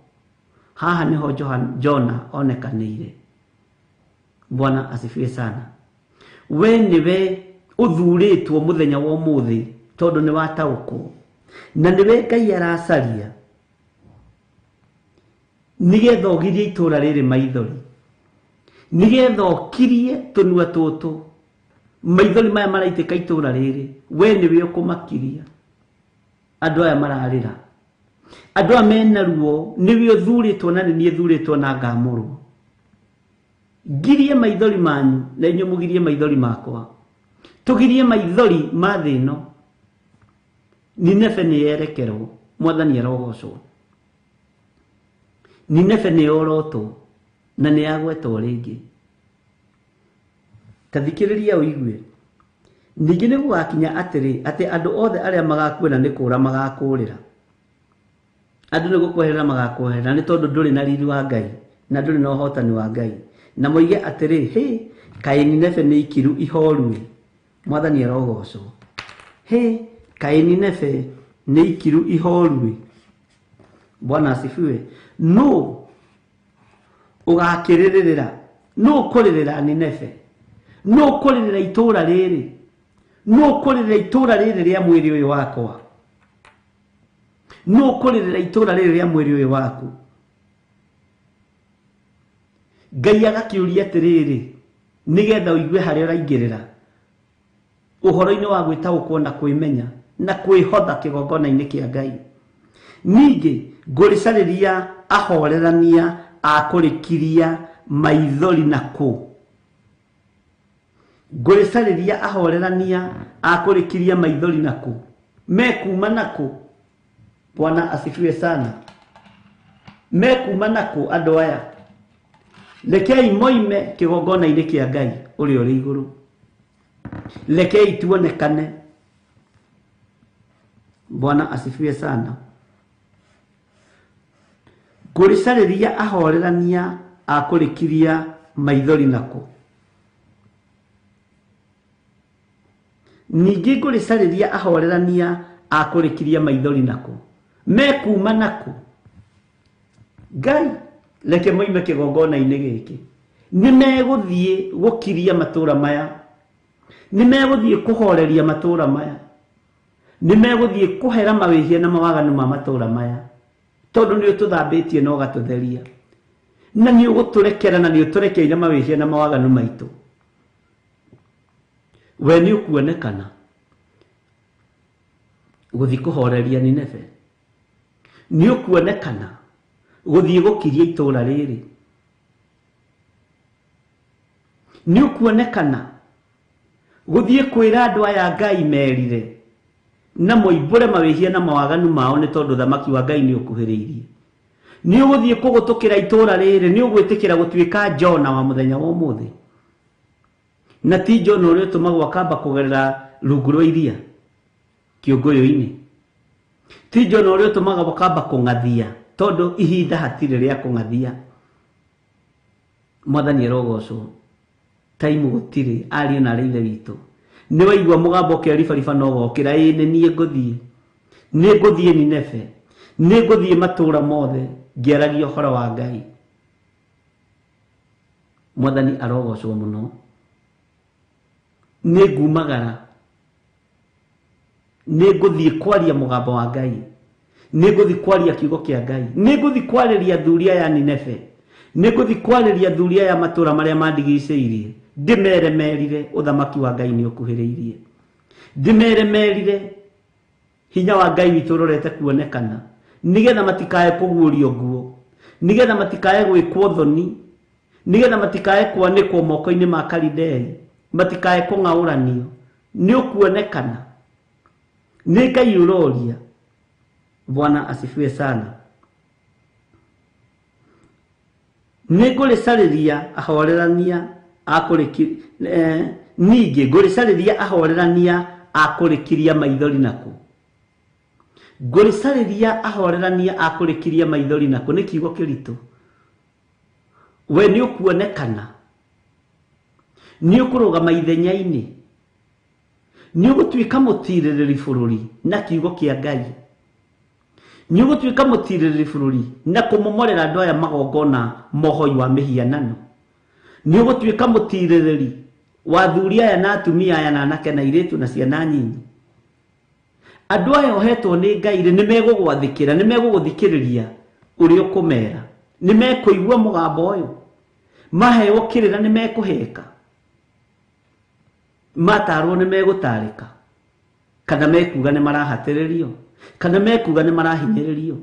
Speaker 6: Haha niho Jona onekanĩire. Bwana asifiwe sana. We niwe ũthurĩtwo mũthenya wa ũmũthĩ tondũ nĩ wataũkwo. Na niwe Ngai aracaria nigetha ũgirie itũra rĩrĩ maithori. Nigetha ũkirie tũnua tũtũ. Maithori maya maraitĩka itũra rĩrĩ. We niwe ũkũmakiria. Andũ aya mararĩra. Andũ aya mena ruo niwe ũthurĩtwo na nĩ niĩ thurĩtwo na ngamũrwo. Ngirie maithori manyu na inyuĩ mũgirie maithori makwa. Tugirie maithori ma thĩ ĩno. Nineve nĩ yerekerwo. Mwathani arogocwo. Nineve nĩ yorotwo na nĩ yagwetwo rĩngĩ. Tathikĩrĩria ũigue. Ningĩ nĩ gũgakinya atĩ andũ othe arĩa magakuĩra nĩ kũũra magakũũrĩra. Andũ nĩ gũkweherera magakweherera nĩ tondũ ndũrĩ na riri wa Ngai na ndũrĩ na ũhotani wa Ngai. Na moige atĩrĩ, kaĩ Nineve nĩ ikiru ihoru. Mwathani arogocwo. Kaĩ Nineve nĩ ikiru ihoru. Bwana asifiwe. No ũgakĩrĩrĩra. No ũkũrĩrĩra Nineve. No ũkũrĩrĩra itũra rĩrĩ. No ũkũrĩrĩra itũra rĩrĩ rĩa mwĩrĩ ũyũ wakwa. No ũkũrĩrĩra itũra rĩrĩ rĩa mwĩrĩ ũyũ waku. Ngai agakĩũria atĩrĩrĩ nigetha ũigue harĩa ũraingĩrĩra ũhoro-inĩ wa gwĩtaũkwo na kwĩmenya na kwĩhotha kĩgongona-inĩ kĩa Ngai. Ningĩ ngũrĩcarĩria ahorerania akũrĩkiria maithori nakũ. Ngũrĩcarĩria ahorerania akũrĩkiria maithori nakũ. Mekuma nakũ. Bwana asifiwe sana. Mekuma nakũ andũ aya. Lekei moime kĩgongona-inĩ kĩa Ngai ũrĩa ũrĩ igũrũ. Lekei tuonekane. Bwana asifiwe sana. Ngũrĩcarĩria ahorerania akũrĩkiria maithori nakũ. Ningĩ ngũrĩcarĩria ahorerania akũrĩkiria maithori nakũ. Mekuma nakũ. Ngai leke moime kĩgongona-inĩ gĩkĩ. Nĩ megũthiĩ gũkiria matũũra maya. Nĩ megũthiĩ kũhoreria matũũra maya. Nĩ megũthiĩ kũhera mawĩhia na mawaganu ma matũũra maya. Tondũ nĩ ũtũthambĩtie na ũgatũtheria. Na nĩ ũgũtũrekera na nĩ ũtũrekeire mawĩhia na mawaganu maitũ. We nĩ ũkuonekana gũthiĩ kũhoreria Nineve. Nĩ ũkuonekana gũthiĩ gũkiria itũũra rĩrĩ. Nĩ ũkuonekana gũthiĩ kwĩra andũ aya Ngai merire na moimbũre mawĩhia na mawaganu mao nĩ tondũ thamaki wa Ngai nĩ ũkuhĩrĩirie. Nĩ ũgũthiĩ kũgũtũkĩra itũũra rĩrĩ. Nĩ ũgwĩtĩkĩra gũtuĩka Jona wa mũthenya wa ũmũthĩ. Na ti Jona ũrĩa ũtũmagwo akamba kũgerera rungu rwa iria kĩũngũyũ-inĩ. Ti Jona ũrĩa ũtũmagwo akamba kũng'athia tondũ ihinda hatirĩ rĩa kũng'athia. Mwathani arogocwo. Taimu gũtirĩ. Ariũ na ithe witũ. Nĩ waigua mũgambo ũkĩaribariba na ũgokĩra. Nĩ niĩ ngũthiĩ. Nĩ ngũthiĩ Nineve. Nĩ ngũthiĩ matũũra mothe ngĩaragia ũhoro wa Ngai. Mwathani arogocwo mũno. Nĩ ngumagara. Nĩ ngũthiĩ kwaria mũgambo wa Ngai. Nĩ ngũthiĩ kwaria kiugo kĩa Ngai. Nĩ ngũthiĩ kwarĩria thuria ya Nineve. Nĩ ngũthiĩ kwarĩria thuria ya matũũra marĩa mandigicĩirie. Ndĩmere merire ũthamaki wa Ngai nĩ ũkuhĩrĩirie. Ndĩmere merire hinya wa Ngai witũ ũrorete kuonekana. Nigetha matikae kũguũrio nguo. Nigetha matikae gwĩkwo thoni. Nigetha matikae kwanĩkwo moko-inĩ ma Kalidei. Matikae kũng'aũranio. Nĩ ũkuonekana. Nĩ Ngai ũroria. Bwana asifiwe sana. Nĩ ngũrĩcarĩria ahorerania ningĩ ngũrĩcarĩria ahorerania akũrĩkiria maithori nakũ. Ngũrĩcarĩria ahorerania akũrĩkiria maithori nakũ. Nĩ kiugo kĩritũ. We nĩ ũkuonekana nĩ ũkũrũgama ithenya-inĩ, nĩ ũgũtuĩka mũtirĩrĩri bũrũri na kiugo kĩa Ngai, nĩ ũgũtuĩka mũtirĩrĩri bũrũri na kũmomorera andũ aya magongona mohoi wa mĩhianano, nĩ ũgũtuĩka mũtirĩrĩri wa athuri aya na atumia aya na anake na airĩtu na ciana nyinyi. Andũ aya ohetwo nĩ Ngai nĩ megũgwathĩkĩra, nĩ megũgũthikĩrĩria ũrĩa ũkũmera, nĩ mekũigua mũgambo ũyũ, maheo kĩrĩra nĩ mekũheka, matarwo nĩ megũtarĩka, kana mekuga nĩ marahatĩrĩrio, kana mekuga nĩ marahinyĩrĩrio.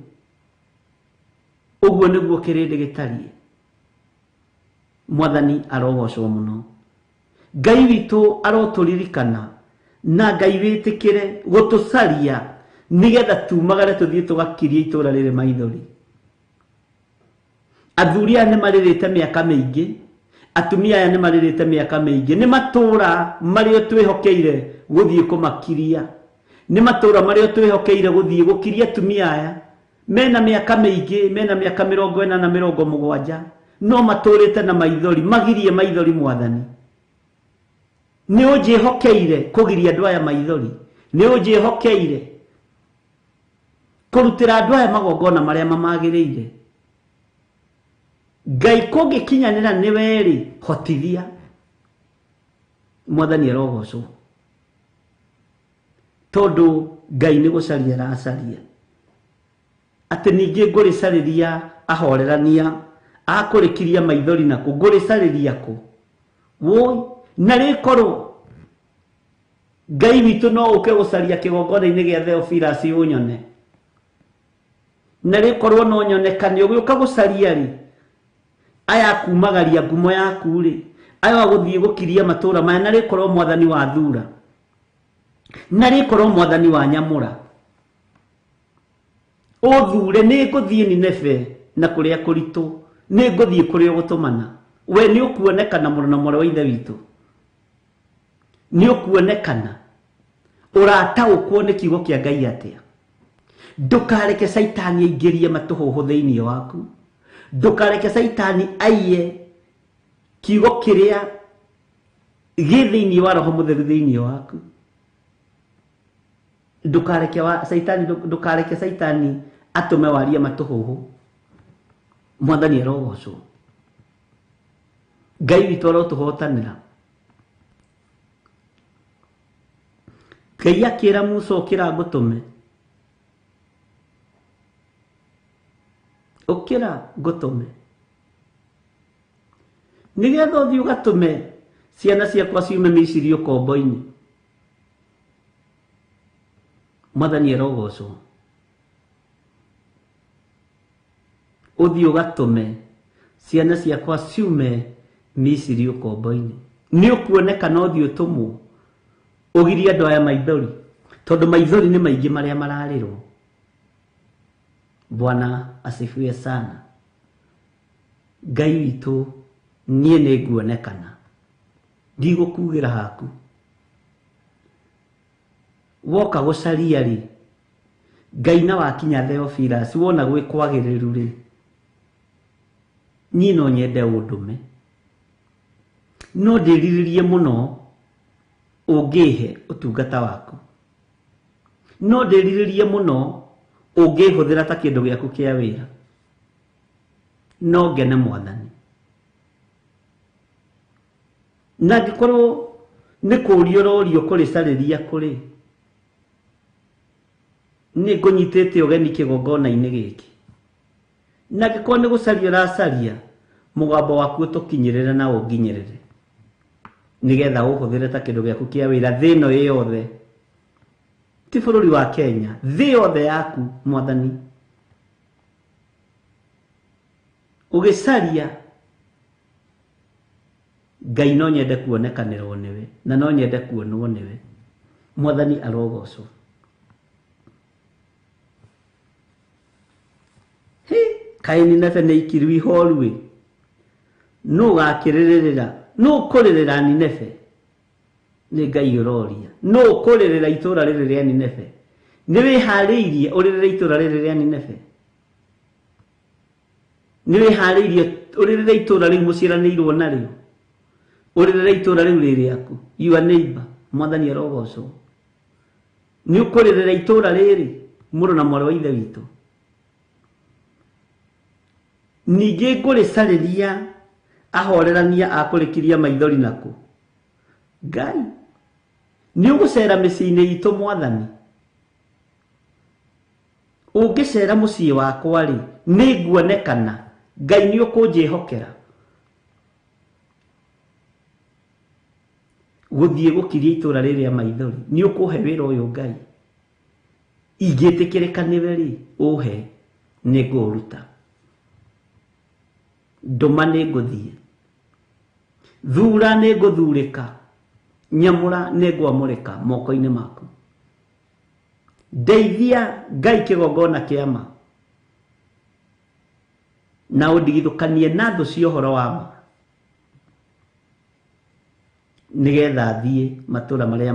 Speaker 6: Ũguo nĩguo kĩrĩndĩ gĩtariĩ. Mwathani arogocwo mũno. Ngai witũ arotũririkana, na Ngai wĩtĩkĩre gũtũcaria nĩgetha tumagare tũthiĩ tũgakirie itũra rĩrĩ maithori. Athuri aya nĩ marĩrĩte mĩaka mĩingĩ, atumia aya nĩ marĩrĩte mĩaka mĩingĩ, nĩ matũra marĩa twĩhokeire gũthiĩ kũmakiria, nĩ matũra marĩa twĩhokeire gũthiĩ gũkiria atumia aya mena mĩaka mĩingĩ, mena mĩaka 40 na 70, no matũrĩte na maithori, magirie maithori. Mwathani, nĩ ũnjĩhokeire kũgiria andũ aya maithori, nĩ ũnjĩhokeire kũrutĩra andũ aya magongona marĩa mamagĩrĩire. Ngai kũngĩkinyanĩra nĩ werĩ hotithia. Mwathani arogocwo, tondũ Ngai nĩ gũcaria aracaria, atĩ ningĩ ngũrĩcarĩria ahorerania akũrĩkiria maithori naku, ngũrĩcarĩria kũ? Woi, na rĩkorwo Ngai witũ no ũke gũcaria kĩgongona-inĩ gĩa Theophilus ũnyone, na rĩkorwo no nyonekane ũgĩũka gũcaria rĩ, aya kumagaria ngumo yaku rĩ, aya gũthiĩ gũkiria matũra maya, na rĩkorwo Mwathani wa thura, na rĩkorwo Mwathani wa nyamũra, ũthure nĩ ngũthiĩ Nineve na kũrĩa kũritũ, nĩ ngũthiĩ kũrĩa gũtũmana. We nĩ ũkuonekana mũrũ na mwarĩ wa ithe witũ, nĩ ũkuonekana, ũrataũkwo nĩ kiugo kĩa Ngai atĩa. Ndũkareke Saitani aingĩrie matũhũhũ thĩinĩ waku, ndũkareke Saitani aiye kiugo kĩrĩa gĩ thĩinĩ wa Roho Mũtheru thĩinĩ waku. Ndũkareke Saitani atũme warie matũhũhũ. Mwathani arogocwo. Ngai witũ arotũhotanĩra. Ngai akĩra Musa ũkĩra ngũtũme, ũkĩra ngũtũme, nĩgetha ũthiĩ ũgatũme ciana ciakwa ciume Misiri ũkombo-inĩ. Mwathani arogocwo. Ũthiĩ ũgatũme ciana ciakwa ciume Misiri ũkombo-inĩ. Nĩ ũkuonekana ũthiĩ ũtũmwo ũgirie andũ aya maithori, tondũ maithori nĩ maingĩ marĩa mararĩrwo. Bwana asifiwe sana. Ngai witũ, niĩ nĩ nguonekana, ndigũkugĩra haku. Woka gũcaria rĩ, Ngai na wakinya Theophilus, wona gwĩ kwagĩrĩru rĩ, niĩ no nyende ũndũme, no ndĩrirĩrie mũno ũngĩhe ũtungata waku, no ndĩrirĩrie mũno ũngĩhũthĩra ta kĩndũ gĩaku kĩa wĩra, no ngene Mwathani. Na angĩkorwo nĩ kũũrio ũrorio kũrĩcarĩria kũrĩ, nĩ ngũnyitĩte ũgeni kĩgongona-inĩ gĩkĩ, na angĩkorwo nĩ gũcaria ũracaria, mũgambo waku ũtũkinyĩrĩre na ũnginyĩrĩre, nĩgetha ũhũthĩre ta kĩndũ gĩaku kĩa wĩra thĩ ĩno yothe, ti bũrũri wa Kenya, thĩ yothe yaku Mwathani. Ũgĩcaria, Ngai no nyende kuonekanĩrwo nĩwe, na no nyende kuonwo nĩwe. Mwathani arogocwo. Kaĩ Nineve nĩ ikiru ihoru, nũ gakĩrĩrĩra, nũ kũrĩrĩra Nineve? Nĩ Ngai ũroria, nũ kũrĩrĩra itũra rĩrĩ rĩa Nineve? Nĩ wĩharĩirie ũrĩrĩre itũra rĩrĩ rĩa Nineve? Nĩ wĩharĩirie ũrĩrĩre itũra rĩu mũciaranĩirwo narĩo?
Speaker 5: Ũrĩrĩra itũũra rĩu rĩ rĩaku. Your neighbor. Mwathani arogocwo. Nĩ ũkũrĩrĩra itũũra rĩrĩ mũrũ na mwarĩ wa ithe witũ. Ningĩ ngũrĩcarĩria ahorerania akũrĩkiria maithori naku. Ngai, nĩ ũgũcera mĩciĩ-inĩ itũ Mwathani. Ũngĩcera mũciĩ wakwa rĩ, nĩ nguonekana. Ngai nĩ ũkũnjĩhokera. Gũthiĩ gũkiria itũũra rĩrĩ rĩa maithori, nĩ ũkũhe wĩra ũyũ Ngai. Ingĩtĩkĩrĩka nĩwe rĩ, ũhe, nĩ ngũũruta. Ndũma nĩ ngũthiĩ. Thuura nĩ ngũthuurĩka. Nyamũra nĩ ngwamũrĩka moko-inĩ maku. Ndeithia Ngai kĩgongona kĩa ma. Na ũndigithũkanie na thũ cia ũhoro wa ma. Nĩgetha thiĩ matũũra marĩa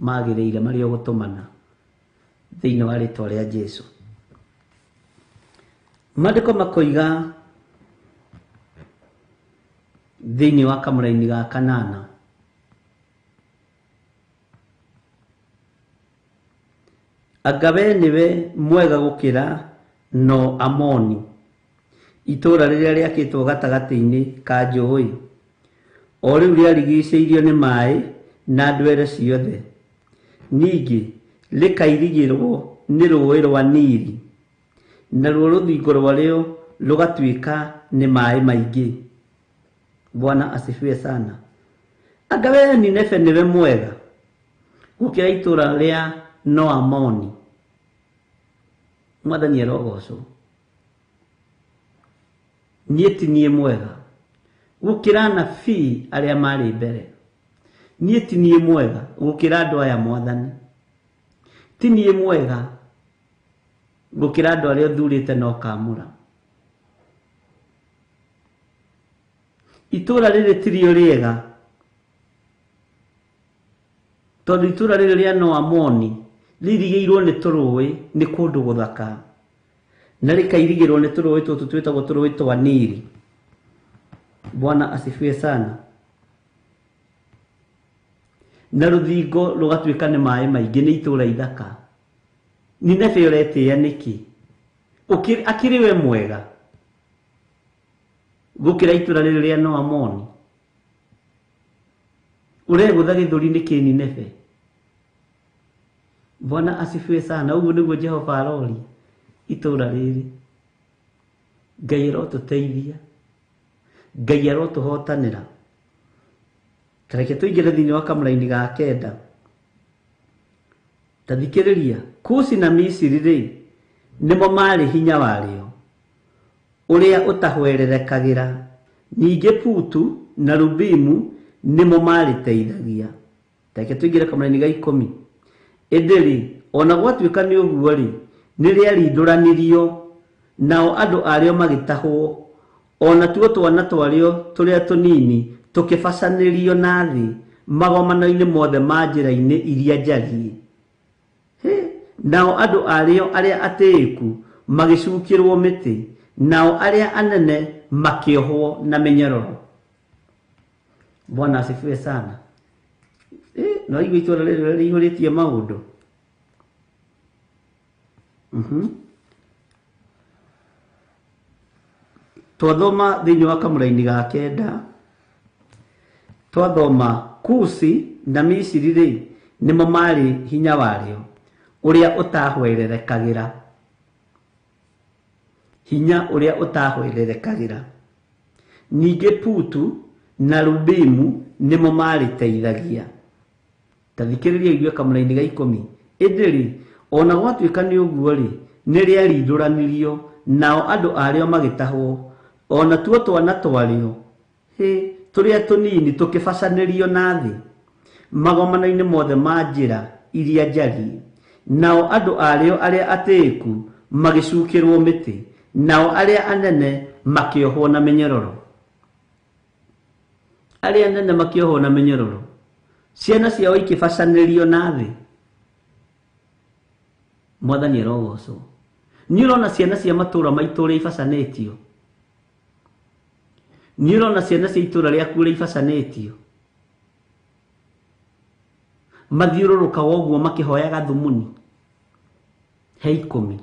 Speaker 5: magĩrĩire marĩa ũgũtũmana thĩinĩ wa rĩĩtwa rĩa Jesũ. Maandĩko makoiga thĩinĩ wa kamũra-inĩ ga 8, anga we nĩwe mwega gũkĩra no Amoni, itũũra rĩrĩa rĩakĩtwo gatagatĩ-inĩ ka njũũĩ, o rĩu rĩarigicĩirio nĩ maaĩ na ndwere ciothe, ningĩ rĩkairigĩrwo nĩ rũũĩ rwa Nili, naruo rũthingo rwarĩo rũgatuĩka nĩ maaĩ maingĩ. Bwana asifiwe sana. Anga we Nineve nĩwe mwega gũkĩra itũũra rĩa no Amoni. Mwathani arogocwo. Niĩ ti niĩ mwega gũkĩra anabii arĩa marĩ mbere. Niĩ ti niĩ mwega gũkĩra andũ aya Mwathani. Ti niĩ mwega gũkĩra andũ arĩa ũthuurĩte na ũkaamũra. Itũũra rĩrĩ tirio rĩega, tondũ itũũra rĩrĩ rĩa no Amoni rĩirigĩirwo nĩ tũrũũĩ, nĩ kũndũ gũthaka, na rĩkairigĩrwo nĩ tũrũũĩ tũtũ twĩtagwo tũrũũĩ twa Nili. Bwana asifiwe sana. Na rũthingo rũgatuĩka nĩ maaĩ maingĩ, nĩ itũũra ithaka. Nineve ũretĩĩa nĩkĩ? Akĩrĩ we mwega gũkĩra itũũra rĩrĩ rĩa no Amoni? Ũregũtha gĩthũri nĩkĩ Nineve? Bwana asifiwe sana. Ũguo nĩguo Jehova aroria itũũra rĩrĩ. Ngai arotũteithia, Ngai arotũhotanĩra. Tareke tũingĩre thĩinĩ wa kamũra-inĩ ga 9. Tathikĩrĩria, Kushi na Misiri rĩ, nĩmo marĩ hinya warĩo ũrĩa ũtahwererekagĩra. Ningĩ Putu na Lubimu nĩmo marĩteithagia. Tareke tũingĩre kamũra-inĩ ga 10. Ĩndĩ ona gwatuĩka nĩ ũguo rĩ, nĩ rĩarindũranirio, nao andũ arĩo magĩtahwo, ona tuo twana twarĩo tũrĩa tũnini tũkĩbacanĩrio na thĩ magomano-inĩ mothe ma njĩra-inĩ iria njariĩ. Nao andũ arĩo arĩa atĩĩku magĩcukĩrwo mĩtĩ, nao arĩa anene makĩohwo na mĩnyororo. Bwana asifiwe sana. No igua itũũra rĩrĩ rĩihũrĩtie maũndũ. Twathoma thĩinĩ wa kamũra-inĩ ga 9, twathoma Kushi na Misiri rĩ, nĩmo marĩ hinya warĩo ũrĩa ũtahwererekagĩra. Hinya ũrĩa ũtahwererekagĩra. Ningĩ Putu na Lubimu nĩmo marĩteithagia. Tathikĩrĩria igwe kamũra-inĩ ga 10. Ĩndĩ ona gwatuĩka nĩ ũguo rĩ, nĩ rĩarindũranirio, nao andũ arĩo magĩtahwo, ona tuo twana twarĩo tũrĩa tũnini tũkĩbacanĩrio na thĩ magomano-inĩ mothe ma njĩra iria njariĩ. Nao andũ arĩo arĩa atĩĩku magĩcukĩrwo mĩtĩ, nao arĩa anene makĩohwo na mĩnyororo. Arĩa anene makĩohwo na mĩnyororo, ciana ciao ikĩbacanĩrio na thĩ. Mwathani arogocwo. Nĩ ũrona ciana cia matũũra maitũ ũrĩa ibacanĩtio? Nĩ ũrona ciana cia itũũra rĩaku ũrĩa ibacanĩtio? mathiũrũrũkaga ũguo makĩhoyaga thumuni he 10.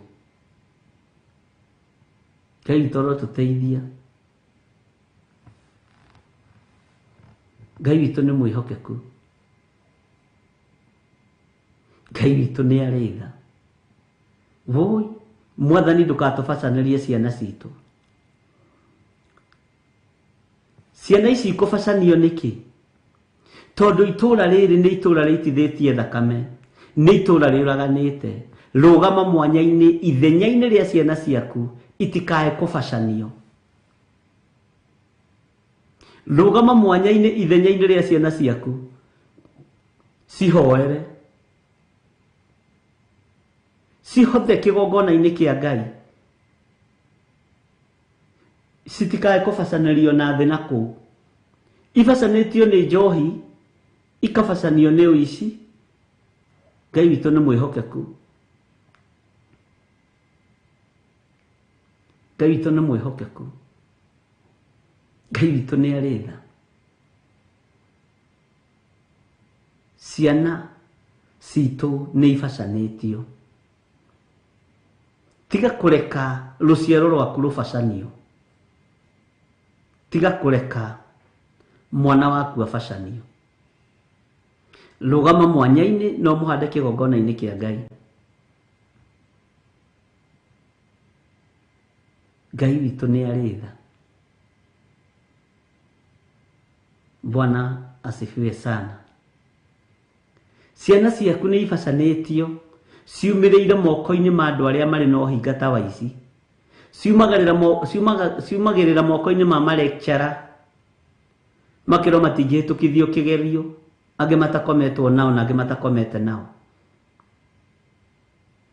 Speaker 5: Ngai witũ arotũteithia. Ngai witũ nĩ mwĩhokeku. Ngai witũ nĩ arĩ tha. Voi Mwathani ndũgatũbacanĩrie ciana citũ. Ciana ici ikũbacanio nĩkĩ? Tondũ itũũra rĩrĩ nĩ itũũra rĩitithĩtie thakame, nĩ itũũra rĩũraganĩte. Rũgama mwanya-inĩ ithenya-inĩ rĩa ciana ciaku itikae kũbacanio. Rũgama mwanya-inĩ ithenya-inĩ rĩa ciana ciaku cihoere, cihothe kĩgongona-inĩ kĩa Ngai, citikae kũbacanĩrio na thĩ na kũu. Ibacanĩtio nĩ njohi, ikabacanio nĩ ũici. Ngai witũ nĩ mwĩhokeku. Ngai witũ nĩ mwĩhokeku. Ngai witũ nĩ arĩ tha. Ciana citũ nĩ ibacanĩtio. Tiga kũreka rũciaro rwaku rũbacanio. Tiga kũreka mwana waku abacanio. Rũgama mwanya-inĩ no mũhande kĩgongona-inĩ kĩa Ngai. Ngai witũ nĩ arĩ tha. Bwana asifiwe sana. Ciana ciaku nĩ ibacanĩtio, ciumĩrĩire moko-inĩ ma andũ arĩa marĩ na ũhinga ta wa ici. Ciumagĩrĩra moko-inĩ ma malecturer, makĩro matingĩhĩtũkithio kĩgerio, angĩ matakometwo nao na angĩ matakomete nao.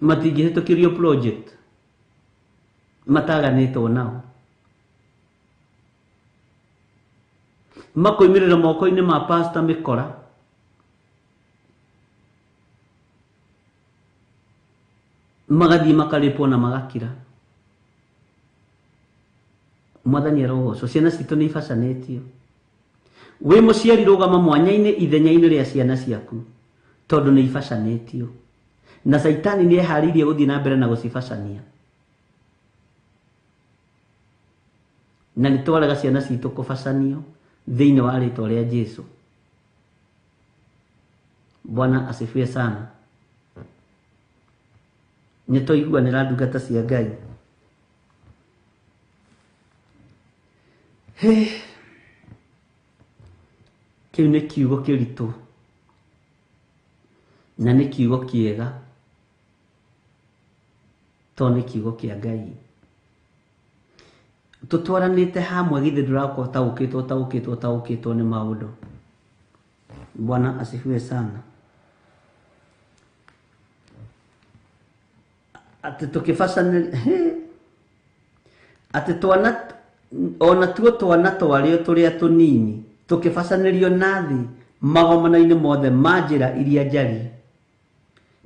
Speaker 5: Matingĩhĩtũkĩrio project, mataganĩtwo nao. Makoimĩrĩra moko-inĩ ma pastor mĩkora, magathiĩ makarĩpwo na magakira. Mwathani arogocwo. Ciana citũ nĩ ibacanĩtio. Wĩ mũciari rũgama mwanya-inĩ ithenya-inĩ rĩa ciana ciaku, tondũ nĩ ibacanĩtio. Na Saitani nĩ eharĩirie gũthiĩ na mbere na gũcibacania. Na nĩ twarega ciana citũ kũbacanio thĩinĩ wa rĩĩtwa rĩa Jesũ. Bwana asifiwe sana. Nĩ tũiguanĩra ndungata cia Ngai. Kĩu nĩ kiugo kĩritũ na nĩ kiugo kĩega, tondũ nĩ kiugo kĩa Ngai. Tũtwaranĩte hamwe, githĩ ndũrakorwo taũkĩtwo nĩ maũndũ. Bwana asifiwe sana. Atĩ tũkĩbacanĩria atĩ twana, ona tuo twana twarĩo tũrĩa tũnini, tũkĩbacanĩrio na thĩ magomana-inĩ mothe ma njĩra iria njariĩ.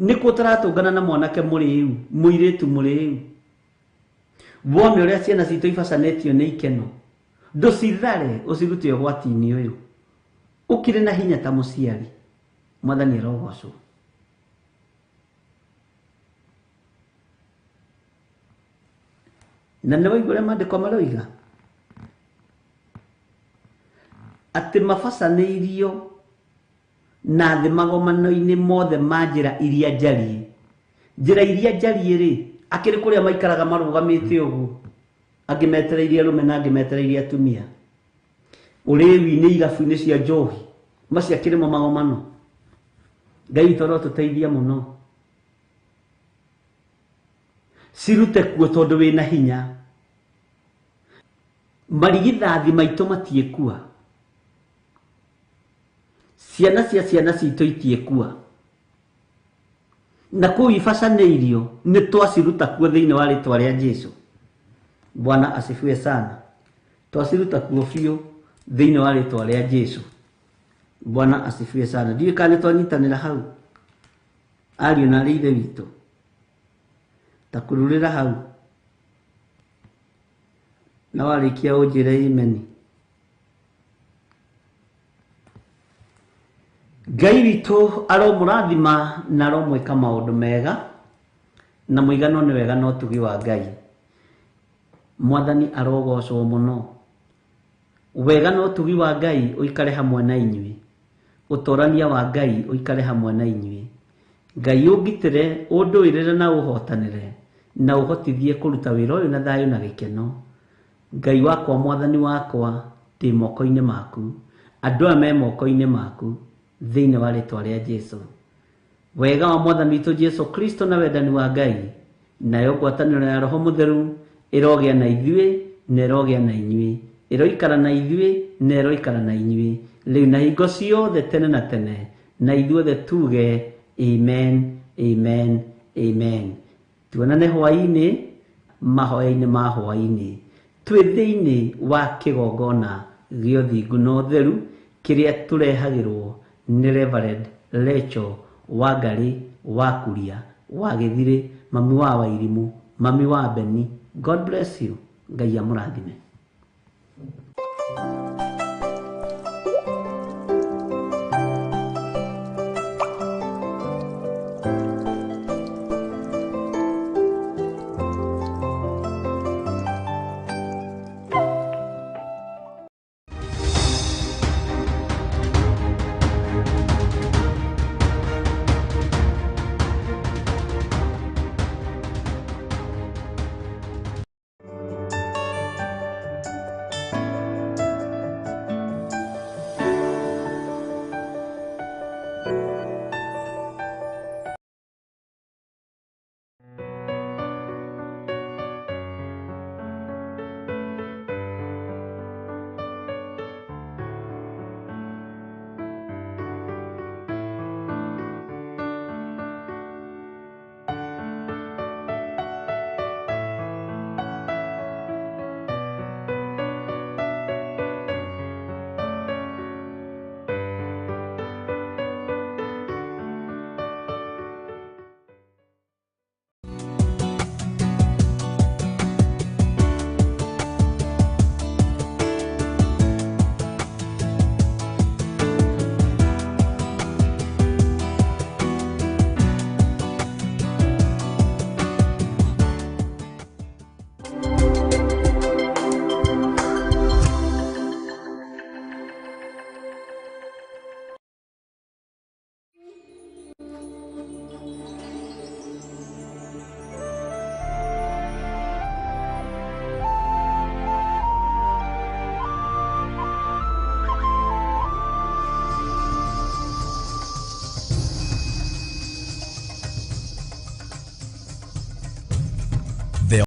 Speaker 5: Nĩkuo tũratũngana na mwanake mũrĩu, mũirĩtu mũrĩu. Wone ũrĩa ciana citũ ibacanĩtio nĩ ikeno, ndũcithare ũcirute ũgwati-inĩ ũyũ. Ũkĩrĩ na hinya ta mũciari. Mwathani arogocwo. Na nĩ waigua ũrĩa maandĩko maroiga atĩ mabacanĩirio na thĩ magomano-inĩ mothe ma njĩra iria njariĩ. Njĩra iria njariĩ rĩ, akĩrĩ kũrĩa maikaraga marũgamĩte ũguo, angĩ metereirie arũme na angĩ metereirie atumia, ũrĩwi-inĩ, irabu-inĩ cia njohi, macio akĩrĩ mo magomano. Ngai witũ arotũteithia mũno. Cirute kuo tondũ wĩna hinya. Marigithathi maitũ matiĩkua. Ciana cia ciana citũ itiĩkua. Na kũu ibacanĩirio nĩ twaciruta kuo thĩinĩ wa rĩĩtwa rĩa Jesũ. Bwana asifiwe sana. Twaciruta kuo biũ thĩinĩ wa rĩĩtwa rĩa Jesũ. Bwana asifiwe sana. Ndiũĩ kana nĩ twanyitanĩra hau, ariũ na aarĩ a Ithe witũ. Ta kururĩra hau na warĩkia ũnjĩre amen. Ngai witũ aromũrathima na aromwĩka maũndũ mega, na mũigano nĩ wega na ũtugi wa Ngai. Mwathani arogocwo mũno. Wega na ũtugi wa Ngai ũikare hamwe na inyuĩ. Ũtũrania wa Ngai ũikare hamwe na inyuĩ. Ngai ũngitĩre, ũndũĩrĩre na ũhotanĩre, na ũhotithie kũruta wĩra ũyũ na thayũ na gĩkeno. Ngai wakwa, Mwathani wakwa, ndĩ moko-inĩ maku, andũ aya me moko-inĩ maku, thĩinĩ wa rĩtwa rĩa Jesũ. Wega wa Mwathani witũ Jesũ Kristo na wendani wa Ngai, nayo ngwatanĩro ya Roho Mũtheru ĩrogĩa na ithuĩ na ĩrogĩa na inyuĩ, ĩroikara na ithuĩ na ĩroikara na inyuĩ, rĩu na hingo ciothe tene na tene, na ithuothe tuge amen, amen, amen. Tuonane hwaĩ-inĩ, mahoya-inĩ ma hwaĩ-inĩ, twĩ thĩinĩ wa kĩgongona gĩa ũthingu na ũtheru kĩrĩa tũrehagĩrwo nĩ Reverend Rachel Wangari wa Kuria wa Gĩthirĩ, mami wa Wairimu, mami wa Beni. God bless you. Ngai amũrathime.